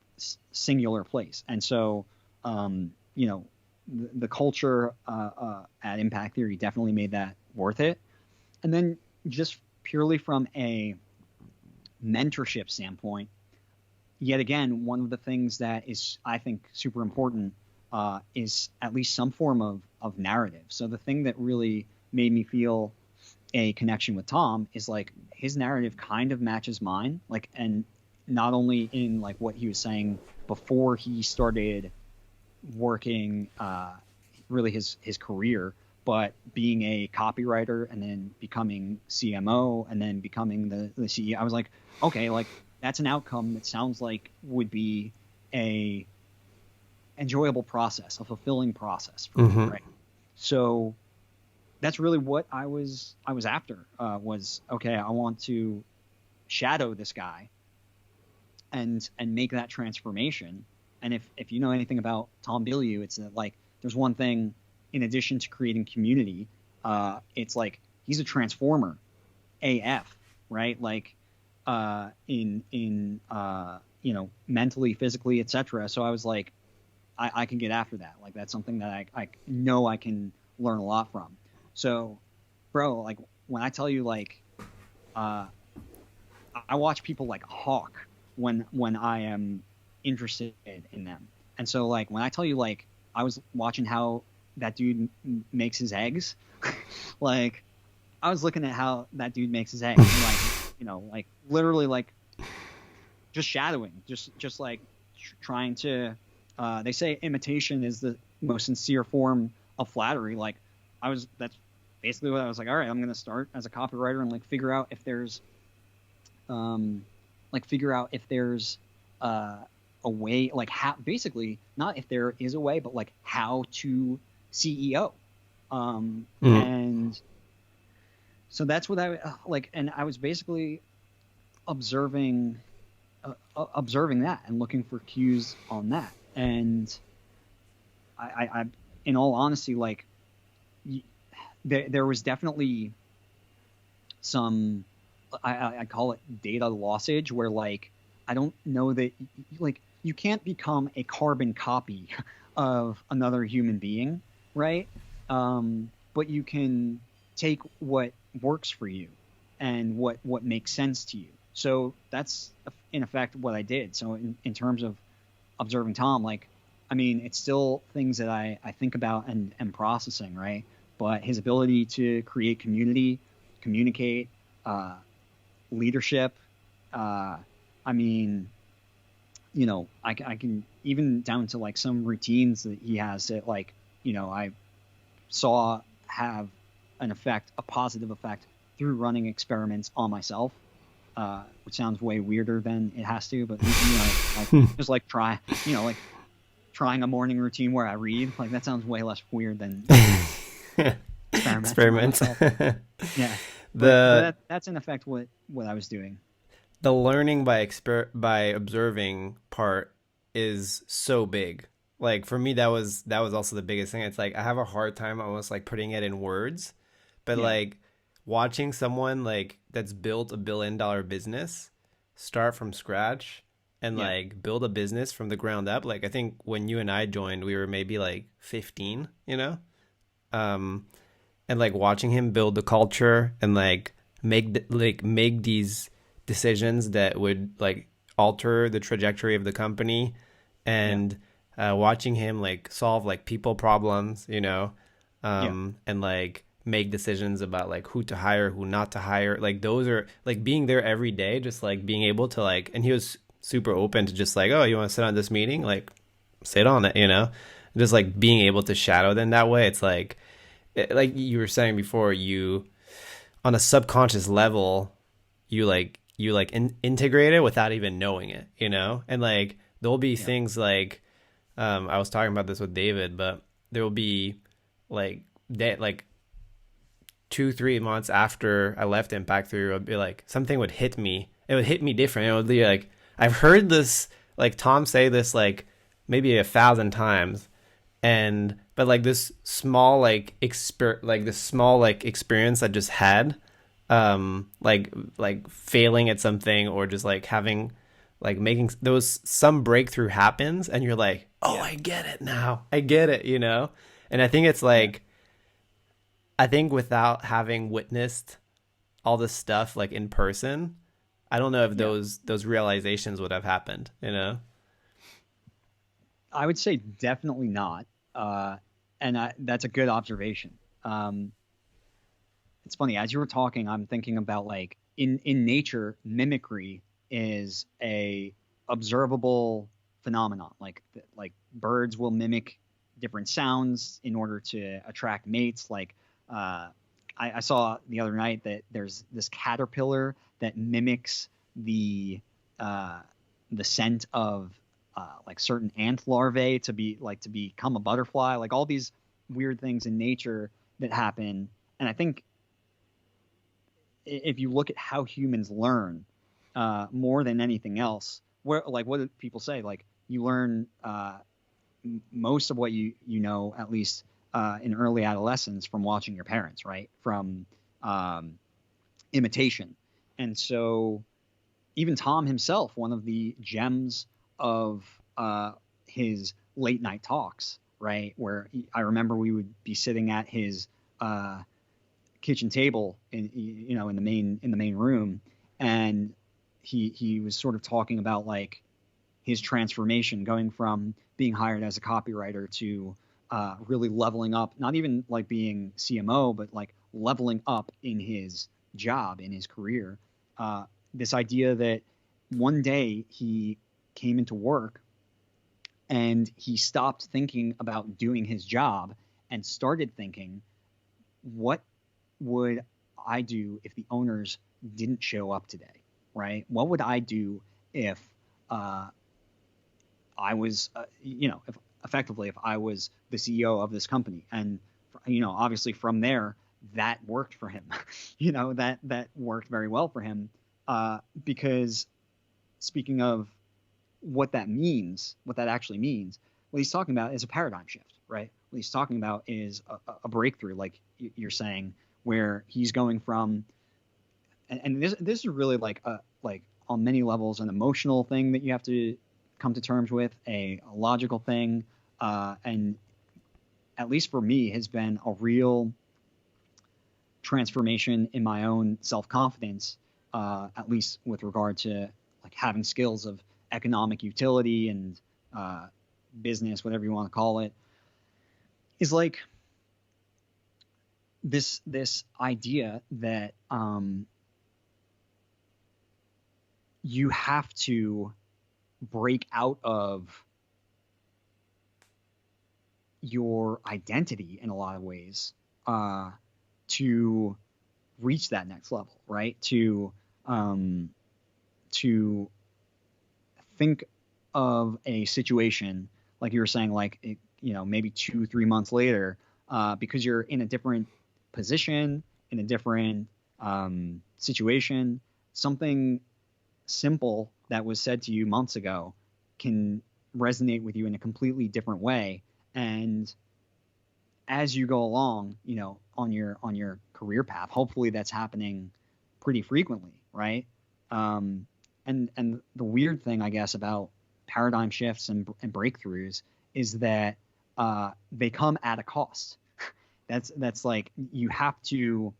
Speaker 2: singular place, and so the culture at Impact Theory definitely made that worth it. And then just purely from a mentorship standpoint, yet again, one of the things that is, I think, super important is at least some form of narrative. So the thing that really made me feel a connection with Tom is like his narrative kind of matches mine, like, and not only in like what he was saying before he started working really his career, but being a copywriter and then becoming CMO and then becoming the CEO. I was like, okay, like that's an outcome that sounds like would be a enjoyable process, a fulfilling process for me, right? So that's really what I was after, was okay, I want to shadow this guy and make that transformation. And if you know anything about Tom Bilyeu, it's that like there's one thing in addition to creating community, it's like he's a transformer AF, right? Like in mentally, physically, etc. So I was like, I can get after that. Like that's something that I know I can learn a lot from. So, bro, like when I tell you like I watch people like hawk when I am interested in them. And so like when I tell you like I was watching how that dude makes his eggs, like I was looking at how that dude makes his eggs, like like literally like just shadowing, just like trying to they say imitation is the most sincere form of flattery. Like that's basically what I was like, all right, I'm gonna start as a copywriter and like figure out if there's a way, like how, basically not if there is a way, but like how to CEO. And so that's what I like, and I was basically observing that and looking for cues on that. And I in all honesty, like there was definitely some, I call it data lossage, where like I don't know that like you can't become a carbon copy of another human being, right? But you can take what works for you and what makes sense to you. So that's in effect what I did. So in terms of observing Tom, like, I mean, it's still things that I think about and processing, right? But his ability to create community, communicate, leadership, I mean, I can even down to like some routines that he has that like, I saw have an effect, a positive effect through running experiments on myself, which sounds way weirder than it has to, but just like trying a morning routine where I read, like that sounds way less weird than experiments. Yeah. That's in effect what I was doing.
Speaker 1: The learning by observing part is so big. Like for me, that was also the biggest thing. It's like I have a hard time almost like putting it in words, but like watching someone like that's built $1 billion business start from scratch and like build a business from the ground up. Like I think when you and I joined, we were maybe like 15, and like watching him build the culture and like make these decisions that would like alter the trajectory of the company, and watching him like solve like people problems, and like make decisions about like who to hire, who not to hire. Like those are like being there every day, just like being able to like, and he was super open to just like, oh, you want to sit on this meeting? Like sit on it, just like being able to shadow them that way. It's like you were saying before, you on a subconscious level, integrate it without even knowing it, you know? And like there'll be
Speaker 2: Yeah.
Speaker 1: things like I was talking about this with David, but there will be like that like 2-3 months after I left Impact 3, it would be like something would hit me. It would hit me different. It would be like I've heard this like Tom say this like maybe 1,000 times, and but like this small experience I just had, like failing at something or just like having like making those some breakthrough happens and you're like, oh,
Speaker 2: Yeah.
Speaker 1: I get it now, I get it, you know. And I think it's
Speaker 2: Yeah.
Speaker 1: like I think without having witnessed all this stuff like in person, I don't know if
Speaker 2: Yeah.
Speaker 1: those realizations would have happened, you know.
Speaker 2: I would say definitely not. Uh, that's a good observation. Um, it's funny as you were talking, I'm thinking about like in nature, mimicry is a observable phenomenon. Like birds will mimic different sounds in order to attract mates. Like uh, I saw the other night that there's this caterpillar that mimics the uh, the scent of like certain ant larvae to become a butterfly. Like all these weird things in nature that happen. And I think if you look at how humans learn more than anything else, where like what do people say? Like you learn most of what you know, at least in early adolescence, from watching your parents, right? From um, imitation. And so even Tom himself, one of the gems of his late night talks, right? Where I remember we would be sitting at his uh, kitchen table in the main room, and he was sort of talking about like his transformation going from being hired as a copywriter to really leveling up, not even like being CMO, but like leveling up in his job, in his career. Uh, this idea that one day he came into work and he stopped thinking about doing his job and started thinking, what would I do if the owners didn't show up today, right? What would I do if uh, I was, if effectively if I was the CEO of this company? And obviously from there, that worked for him. That worked very well for him because speaking of what that actually means, what he's talking about is a paradigm shift, right? What he's talking about is breakthrough, like you're saying, where he's going from, and this is really like on many levels an emotional thing that you have to come to terms with, a logical thing, and at least for me has been a real transformation in my own self confidence, at least with regard to like having skills of economic utility and uh, business, whatever you want to call it, is like this idea that you have to break out of your identity in a lot of ways to reach that next level, right? To think of a situation like you were saying, like maybe 2-3 months later, because you're in a different position, in a different situation, something simple that was said to you months ago can resonate with you in a completely different way. And as you go along, on your career path, hopefully that's happening pretty frequently, right? Um, and the weird thing, I guess, about paradigm shifts and breakthroughs is that they come at a cost. That's like you have to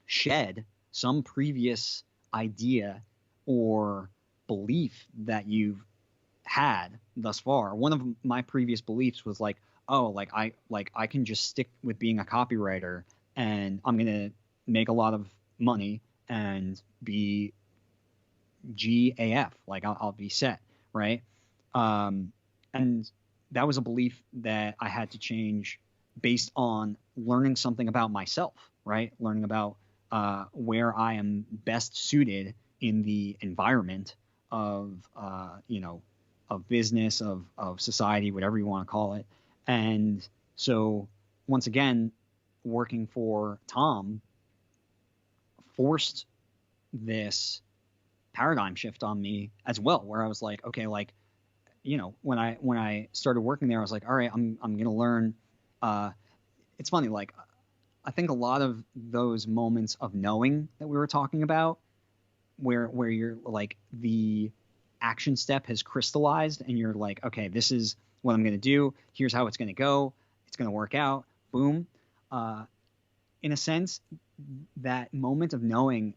Speaker 2: shed some previous idea or belief that you've had thus far. One of my previous beliefs was like, oh, like I can just stick with being a copywriter and I'm gonna make a lot of money and be GAF, like I'll be set, right? Um, and that was a belief that I had to change based on learning something about myself, right? Learning about where I am best suited in the environment of, of business, of society, whatever you want to call it. And so once again, working for Tom forced this paradigm shift on me as well, where I was like, okay, like, when I started working there, I was like, all right, I'm going to learn. It's funny, like, I think a lot of those moments of knowing that we were talking about, where you're like, the action step has crystallized and you're like, okay, this is what I'm going to do. Here's how it's going to go. It's going to work out. Boom. In a sense, that moment of knowing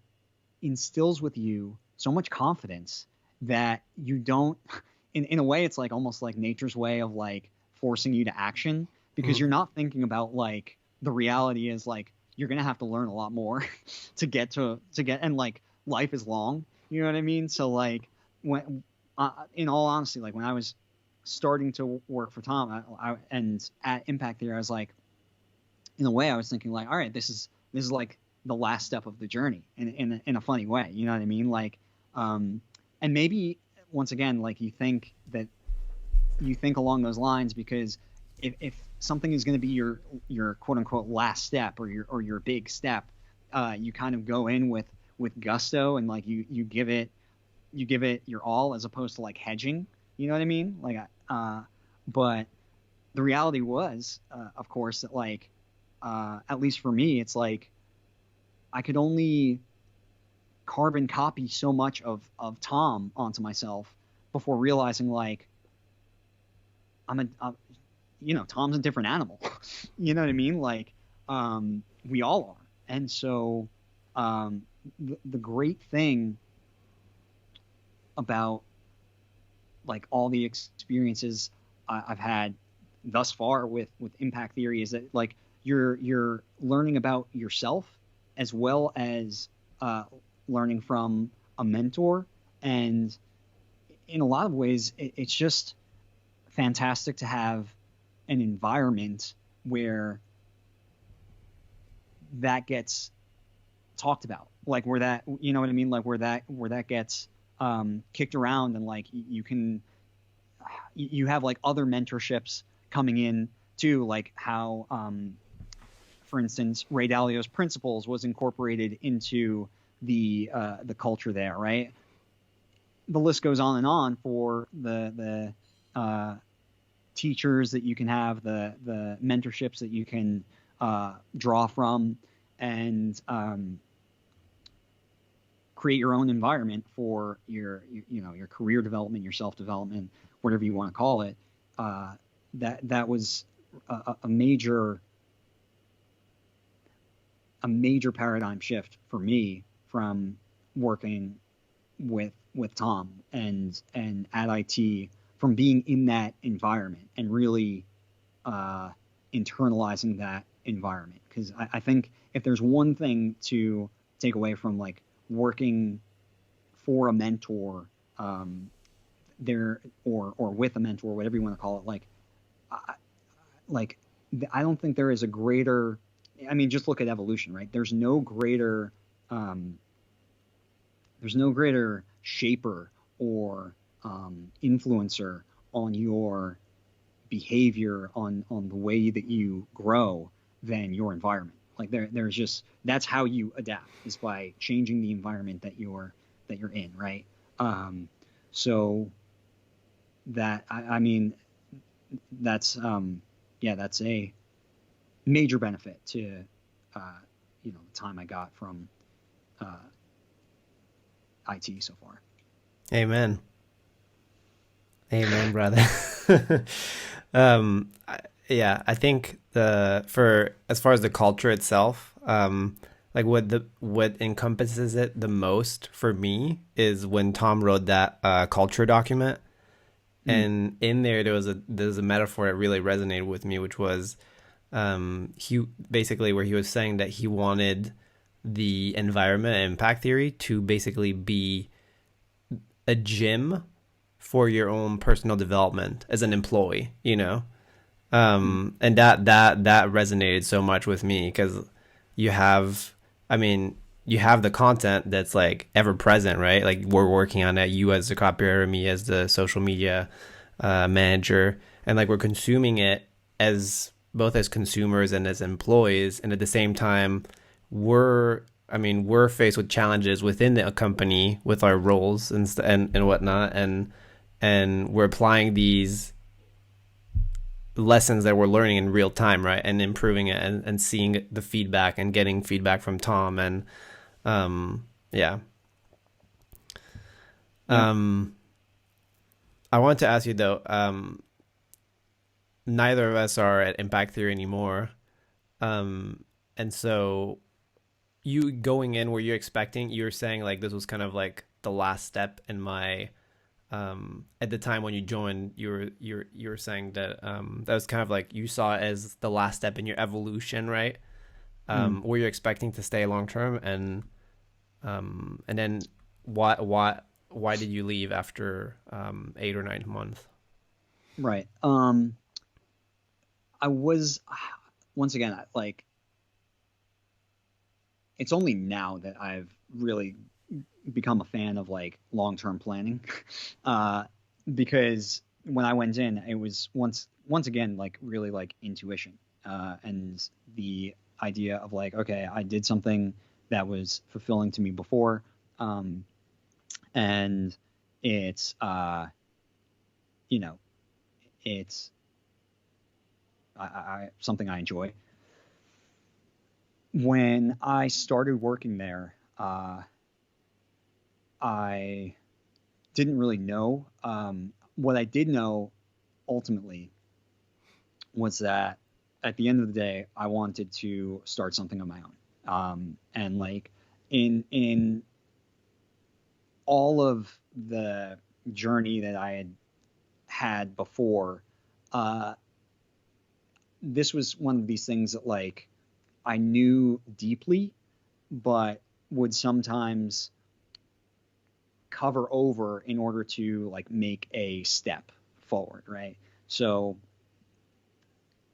Speaker 2: instills with you so much confidence that you don't, in a way, it's like almost like nature's way of like forcing you to action, because you're not thinking about like, the reality is like, you're going to have to learn a lot more to get, and like, life is long, you know what I mean? So like, when, in all honesty, like when I was starting to work for Tom and at Impact Theory, I was like, in a way I was thinking like, all right, this is like the last step of the journey in a funny way, you know what I mean? Like, and maybe once again, like you think along those lines, because if something is going to be your quote unquote last step or your big step, you kind of go in with gusto and like you give it your all, as opposed to like hedging, you know what I mean? Like, but the reality was, of course, that like, at least for me, it's like I could only carbon copy so much of Tom onto myself before realizing like Tom's a different animal. You know what I mean? Like, we all are. And so, the great thing about like all the experiences I've had thus far with Impact Theory is that like you're learning about yourself as well as learning from a mentor, and in a lot of ways it's just fantastic to have an environment where that gets talked about, like where that, you know what I mean, like where that gets kicked around, and like you have like other mentorships coming in too, like how for instance Ray Dalio's principles was incorporated into the culture there, right? The list goes on and on for the teachers that you can have, the mentorships that you can draw from, and create your own environment for your career development, your self-development, whatever you want to call it. That was a major paradigm shift for me from working with Tom and at IT, from being in that environment and really internalizing that environment. Because I think if there's one thing to take away from like working for a mentor, there or with a mentor, whatever you want to call it, I don't think there is a greater. I mean, just look at evolution, right? There's no greater shaper or influencer on your behavior, on the way that you grow, than your environment. Like there's just, that's how you adapt, is by changing the environment that you're in, right? So that I mean that's that's a major benefit to the time I got from IT so far.
Speaker 1: Amen, brother. I think as far as the culture itself, like what encompasses it the most for me is when Tom wrote that culture document, and in there there's a metaphor that really resonated with me, which was he basically, where he was saying that he wanted the environment and Impact Theory to basically be a gym for your own personal development as an employee, and that resonated so much with me, because you have, I mean, you have the content that's like ever present, right? Like we're working on it, you as the copywriter, me as the social media manager, and like we're consuming it as both as consumers and as employees, and at the same time, we're faced with challenges within the company with our roles and whatnot, and we're applying these lessons that we're learning in real time, right? And improving it and seeing the feedback and getting feedback from Tom and yeah. I want to ask you though, neither of us are at Impact Theory anymore. And so you going in, were you expecting, you were saying like this was kind of like the last step in my at the time when you joined, you were saying that that was kind of like you saw it as the last step in your evolution, right? Were you expecting to stay long term, and then why did you leave after 8 or 9 months?
Speaker 2: Right. I was, once again, like, it's only now that I've really become a fan of like long-term planning, because when I went in, it was once again like really like intuition, and the idea of like, okay, I did something that was fulfilling to me before, and it's it's something I enjoy. When I started working there, I didn't really know. What I did know ultimately was that at the end of the day, I wanted to start something on my own. And like in all of the journey that I had before, this was one of these things that like I knew deeply, but would sometimes cover over in order to like make a step forward, right? So,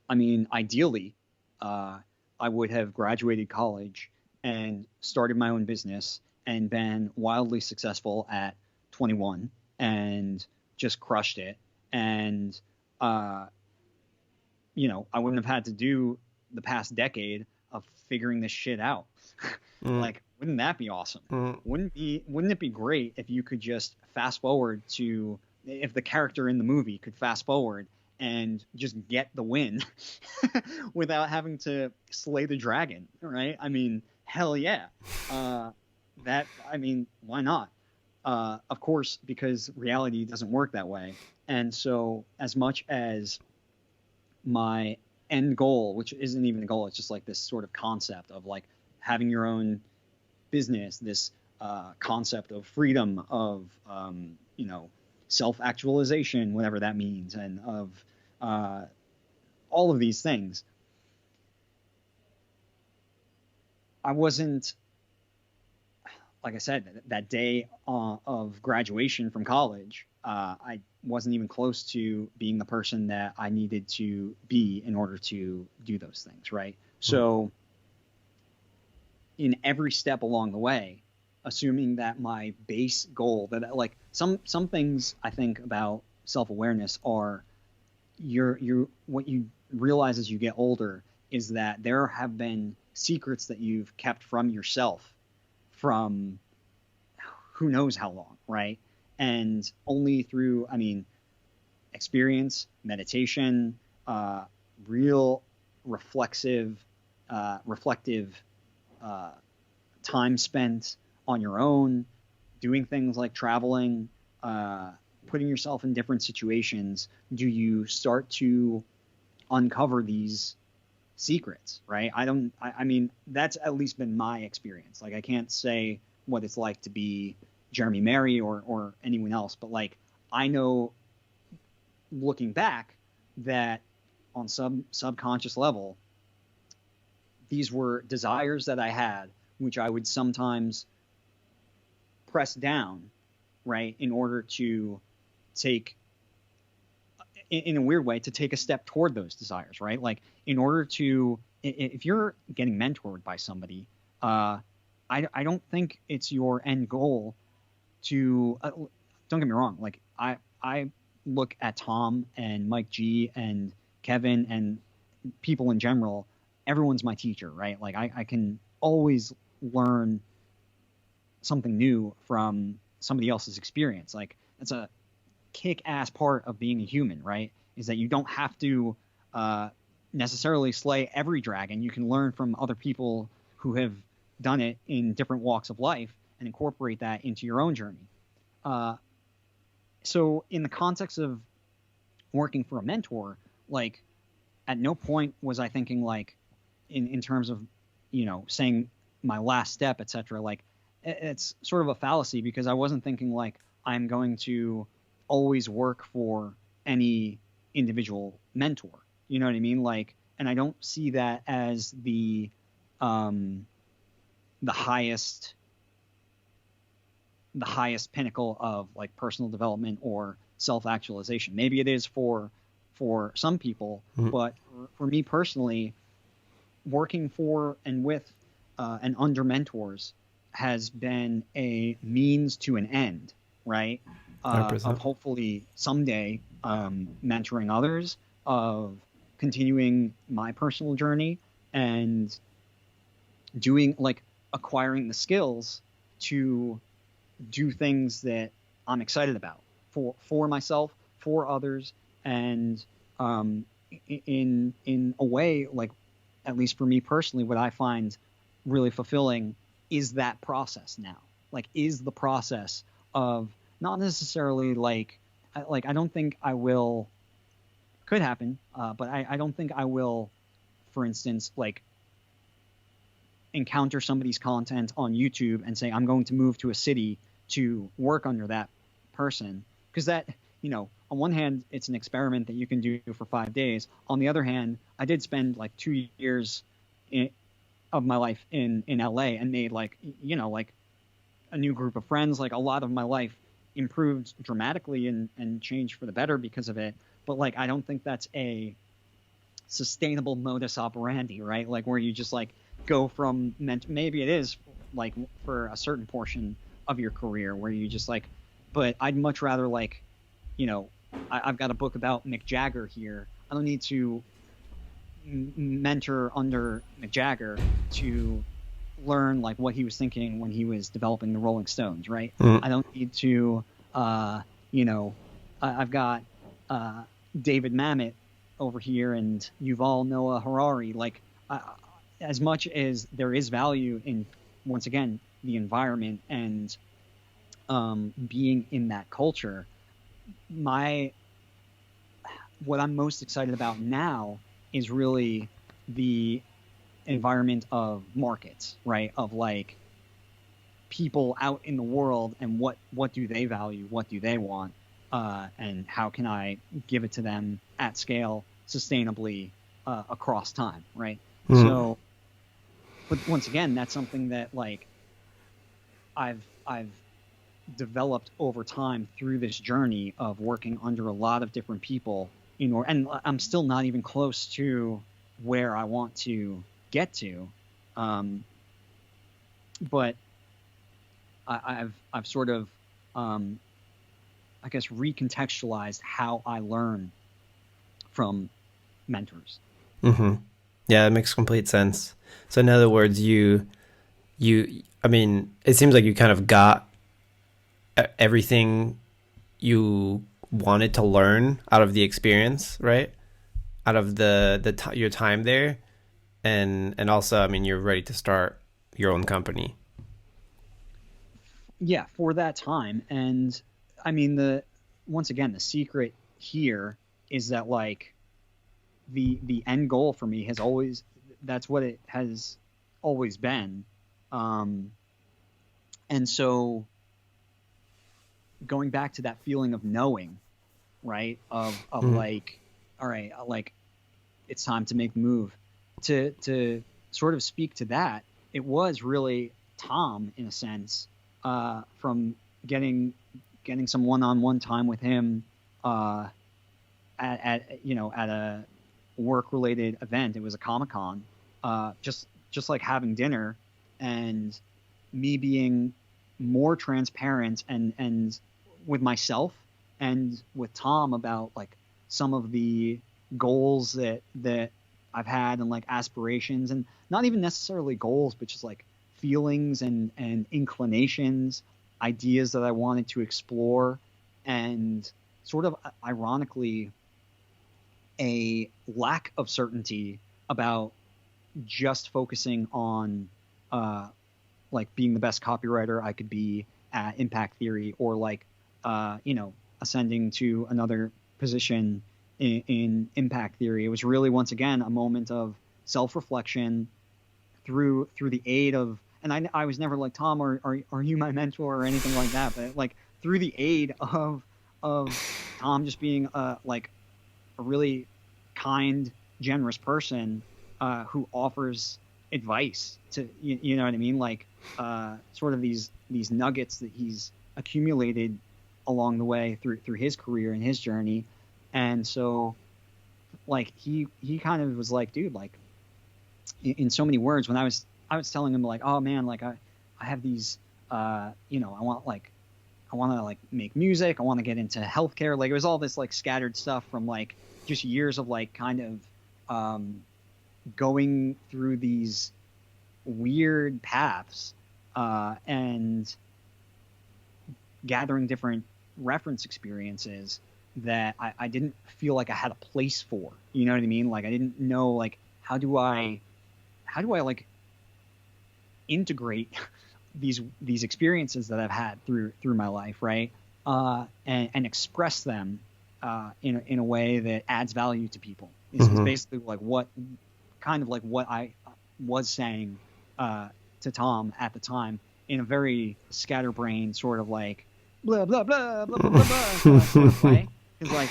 Speaker 2: I mean, ideally, I would have graduated college and started my own business and been wildly successful at 21 and just crushed it. And, I wouldn't have had to do the past decade of figuring this shit out. Like, wouldn't that be awesome? Wouldn't it be great if you could just fast forward to, if the character in the movie could fast forward and just get the win without having to slay the dragon, right? I mean, hell yeah. Why not? Of course, because reality doesn't work that way. And so as much as my end goal, which isn't even a goal, it's just like this sort of concept of like having your own business, this concept of freedom, of self-actualization, whatever that means, and of all of these things. I wasn't, like I said, that day of graduation from college, I wasn't even close to being the person that I needed to be in order to do those things, right? So in every step along the way, assuming that my base goal, that like some things I think about self-awareness are what you realize as you get older is that there have been secrets that you've kept from yourself from who knows how long, right? And only through, experience, meditation, real reflective time spent on your own, doing things like traveling, putting yourself in different situations, do you start to uncover these secrets, right? That's at least been my experience. Like, I can't say what it's like to be Jeremy Mary or anyone else, but like, I know looking back that on some subconscious level, these were desires that I had, which I would sometimes press down, right, in order to take, in a weird way, to take a step toward those desires, right? Like, in order to, if you're getting mentored by somebody, I I don't think it's your end goal to don't get me wrong. Like I look at Tom and Mike G and Kevin and people in general. Everyone's my teacher, right? Like I can always learn something new from somebody else's experience. Like that's a kick-ass part of being a human, right? Is that you don't have to necessarily slay every dragon. You can learn from other people who have done it in different walks of life and incorporate that into your own journey. So in the context of working for a mentor, like at no point was I thinking like in terms of, you know, saying my last step, etc. Like it's sort of a fallacy, because I wasn't thinking like I'm going to always work for any individual mentor. You know what I mean? Like, and I don't see that as the highest pinnacle of like personal development or self-actualization. Maybe it is for some people, but for me personally, working for and with and under mentors has been a means to an end, right? Of hopefully someday mentoring others, of continuing my personal journey, and doing like acquiring the skills to do things that I'm excited about for myself, for others, and in a way, like at least for me personally, what I find really fulfilling is that process now. Like, is the process of not necessarily like I don't think I will, could happen, but I don't think I will, for instance, like encounter somebody's content on YouTube and say I'm going to move to a city to work under that person, because that, you know, on one hand it's an experiment that you can do for 5 days. On the other hand, I did spend like 2 years of my life in LA and made like, you know, like a new group of friends. Like a lot of my life improved dramatically and changed for the better because of it. But like I don't think that's a sustainable modus operandi, right? Like where you just like go from maybe it is like for a certain portion of your career where you just like, but I'd much rather like, you know, I've got a book about Mick Jagger here. I don't need to mentor under Mick Jagger to learn like what he was thinking when he was developing the Rolling Stones, right? I don't need to, you know, I've got David Mamet over here and Yuval Noah Harari. Like, as much as there is value in, once again, the environment and being in that culture, what I'm most excited about now is really the environment of markets, right? Of like people out in the world and what do they value, what do they want, and how can I give it to them at scale, sustainably, across time, right? So, but once again, that's something that like I've developed over time through this journey of working under a lot of different people, and I'm still not even close to where I want to get to, but I've sort of I guess recontextualized how I learn from mentors.
Speaker 1: Yeah, it makes complete sense. So in other words, you I mean, it seems like you kind of got everything you wanted to learn out of the experience, right? Out of your time there, and also, I mean, you're ready to start your own company.
Speaker 2: Yeah, for that time. And I mean, once again, the secret here is that like the end goal for me has always, that's what it has always been. And so going back to that feeling of knowing, right? Of like, all right, like it's time to make the move. To sort of speak to that, it was really Tom, in a sense, from getting some one-on-one time with him at a work-related event. It was a Comic-Con, just like having dinner, and me being more transparent and with myself and with Tom about like some of the goals that I've had and like aspirations, and not even necessarily goals, but just like feelings and inclinations, ideas that I wanted to explore, and sort of ironically a lack of certainty about just focusing on like being the best copywriter I could be at Impact Theory, or like ascending to another position in Impact Theory. It was really, once again, a moment of self-reflection through the aid of, and I was never like, Tom, are you my mentor or anything like that, but like through the aid of Tom just being like a really kind, generous person who offers advice to, you know what I mean, like sort of these nuggets that he's accumulated along the way through his career and his journey. And so like he kind of was like, dude, like in so many words, when I was telling him like, oh man, like I have these I want to like make music, I want to get into healthcare, like it was all this like scattered stuff from like just years of like kind of going through these weird paths and gathering different reference experiences that I didn't feel like I had a place for, you know what I mean? Like I didn't know, like, how do I like integrate these experiences that I've had through my life, right? And express them in a way that adds value to people. Is basically like what I was saying to Tom at the time, in a very scatterbrained sort of like blah blah blah blah blah blah sort of way. Because like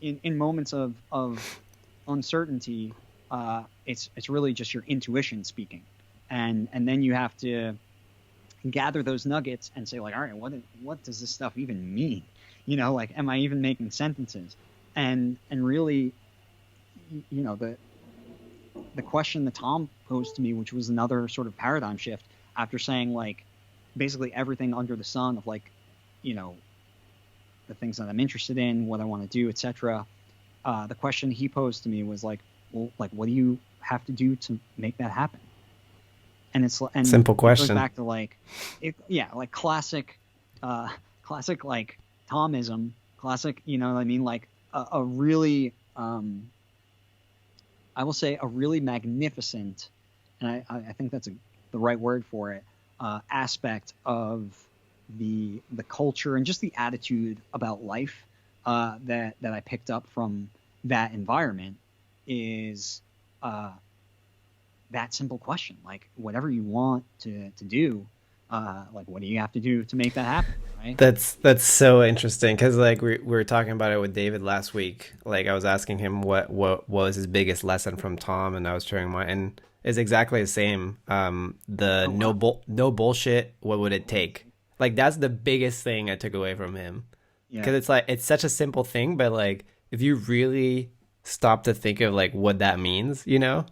Speaker 2: in moments of uncertainty, it's really just your intuition speaking, and then you have to gather those nuggets and say like, all right, what does this stuff even mean? You know, like, am I even making sentences? And really, you know, the question that Tom posed to me, which was another sort of paradigm shift, after saying like basically everything under the sun of like, you know, the things that I'm interested in, what I want to do, etc. The question he posed to me was like, well, like, what do you have to do to make that happen? And it's
Speaker 1: simple question.
Speaker 2: It goes back to like, like classic like Tomism, classic, you know what I mean? Like a really, I will say a really magnificent, and I think that's the right word for it, aspect of the culture and just the attitude about life that I picked up from that environment is that simple question, like whatever you want to do, like what do you have to do to make that happen, right?
Speaker 1: That's so interesting, because like we were talking about it with David last week. Like I was asking him what was his biggest lesson from Tom, and I was sharing mine, and it's exactly the same. No bullshit, what would it take? Like that's the biggest thing I took away from him, because it's like, it's such a simple thing, but like if you really stop to think of like what that means, you know,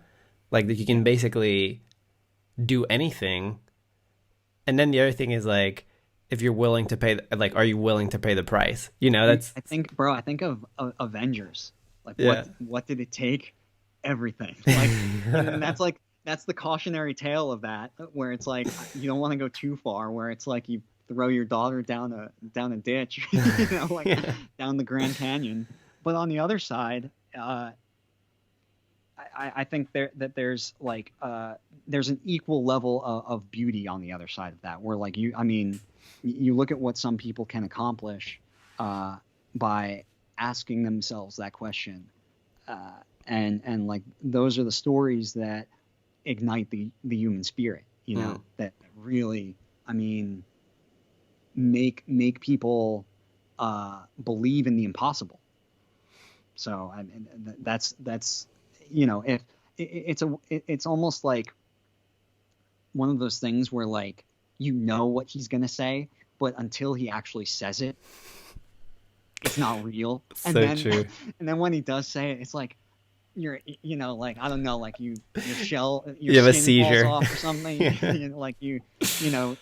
Speaker 1: like that you can basically do anything. And then the other thing is like, if you're willing to pay, like, are you willing to pay the price? You know, that's. I think
Speaker 2: of Avengers. Like, what did it take? Everything. Like, and that's the cautionary tale of that, where it's like you don't want to go too far, where it's like you throw your daughter down a ditch, you know, like down the Grand Canyon. But on the other side, I think there's like there's an equal level of beauty on the other side of that, where like you look at what some people can accomplish by asking themselves that question, and like those are the stories that ignite the human spirit, you know, that really, I mean, make people believe in the impossible. So I mean, that's you know, if it's almost like one of those things where like you know what he's gonna say, but until he actually says it, it's not real. And
Speaker 1: so true.
Speaker 2: And then when he does say it, it's like, you know, like, I don't know, like your
Speaker 1: You
Speaker 2: your
Speaker 1: have a
Speaker 2: skin falls
Speaker 1: seizure.
Speaker 2: off or something. You know, like you know,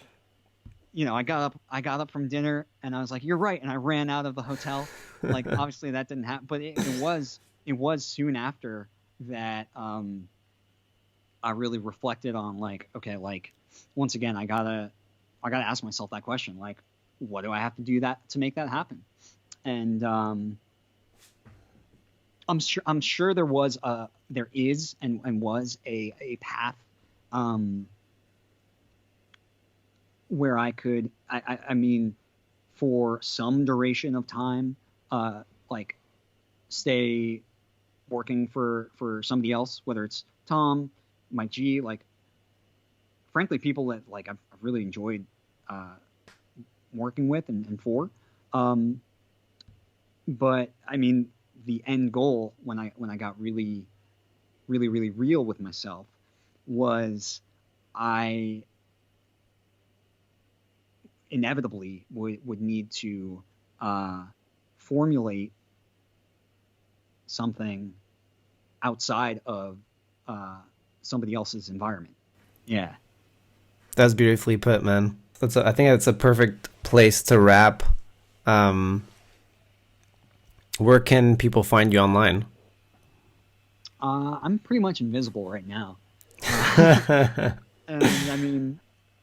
Speaker 2: I got up from dinner and I was like, you're right, and I ran out of the hotel. Like, obviously that didn't happen, but it was soon after that I really reflected on, like, okay, like, once again, I gotta ask myself that question, like, what do I have to do that to make that happen? And I'm sure there is and was a path where I could, I mean, for some duration of time, like, stay working for somebody else, whether it's Tom, Mike G, like, frankly, people that, like, I've really enjoyed working with and for. But I mean, the end goal when I got really, really, really real with myself was I inevitably would need to formulate something outside of somebody else's environment. Yeah.
Speaker 1: That's beautifully put, man. I think that's a perfect place to wrap. Where can people find you online?
Speaker 2: I'm pretty much invisible right now. And I mean,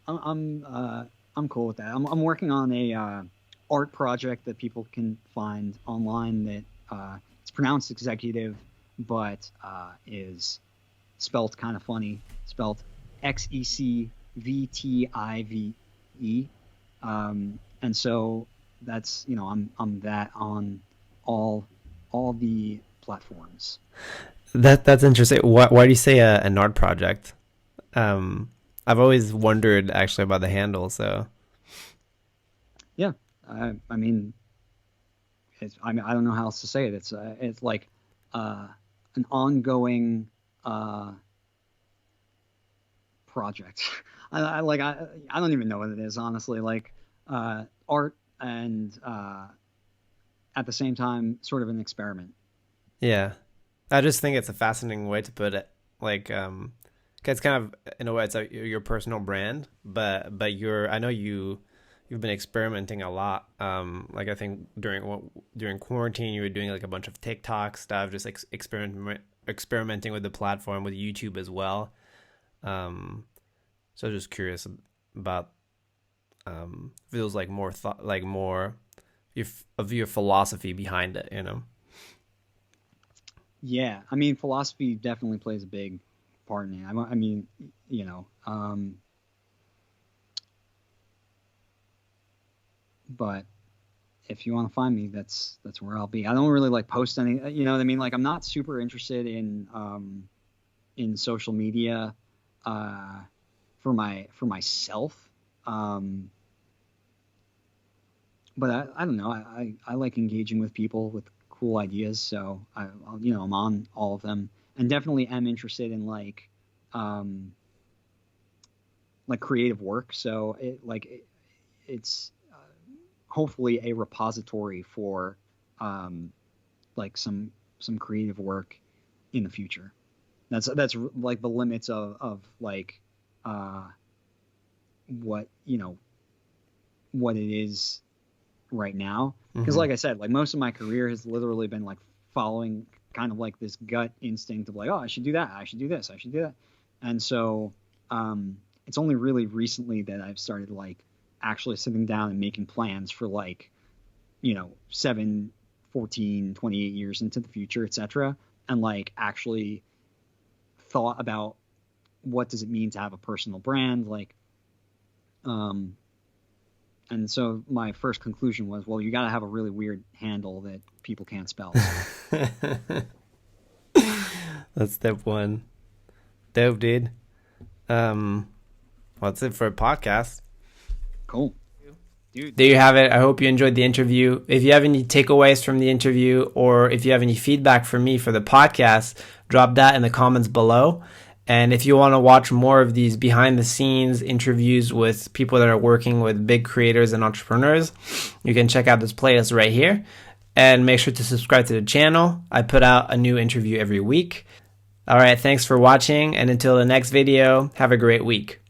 Speaker 2: I'm cool with that. I'm working on a art project that people can find online that it's pronounced executive, but is spelled kind of funny, spelled XECVTIVE. And so that's, you know, I'm that on all the platforms.
Speaker 1: That's interesting. Why do you say an art project? I've always wondered actually about the handle. So
Speaker 2: yeah, I mean, I don't know how else to say it. It's like an ongoing project. I don't even know what it is, honestly. Like art and at the same time, sort of an experiment.
Speaker 1: yeah, I just think it's a fascinating way to put it. Like, 'cause it's kind of, in a way, it's your personal brand, but I know you've been experimenting a lot. Like, I think during quarantine, you were doing like a bunch of TikTok stuff, just experimenting with the platform, with YouTube as well. So just curious about feels like more thought, like more of your philosophy behind it, you know.
Speaker 2: Yeah, I mean, philosophy definitely plays a big part in it. I mean, you know, but if you want to find me, that's where I'll be. I don't really like post any, you know what I mean? Like, I'm not super interested in social media for myself. But I don't know. I like engaging with people with cool ideas, so I'm on all of them, and definitely am interested in like creative work. So it's hopefully a repository for like some creative work in the future. That's like the limits of like what what it is right now, because like I said, like most of my career has literally been like following kind of like this gut instinct of like, oh, I should do that, I should do this, I should do that. And so it's only really recently that I've started like actually sitting down and making plans for like 7, 14, 28 years into the future, etc., and like actually thought about what does it mean to have a personal brand, like and so my first conclusion was, well, you got to have a really weird handle that people can't spell.
Speaker 1: That's step one. Dope, dude. Well, that's it for a podcast.
Speaker 2: Cool. Dude.
Speaker 1: There you have it. I hope you enjoyed the interview. If you have any takeaways from the interview, or if you have any feedback for me for the podcast, drop that in the comments below. And if you want to watch more of these behind the scenes interviews with people that are working with big creators and entrepreneurs, you can check out this playlist right here. and make sure to subscribe to the channel. I put out a new interview every week. All right, thanks for watching, and until the next video, have a great week.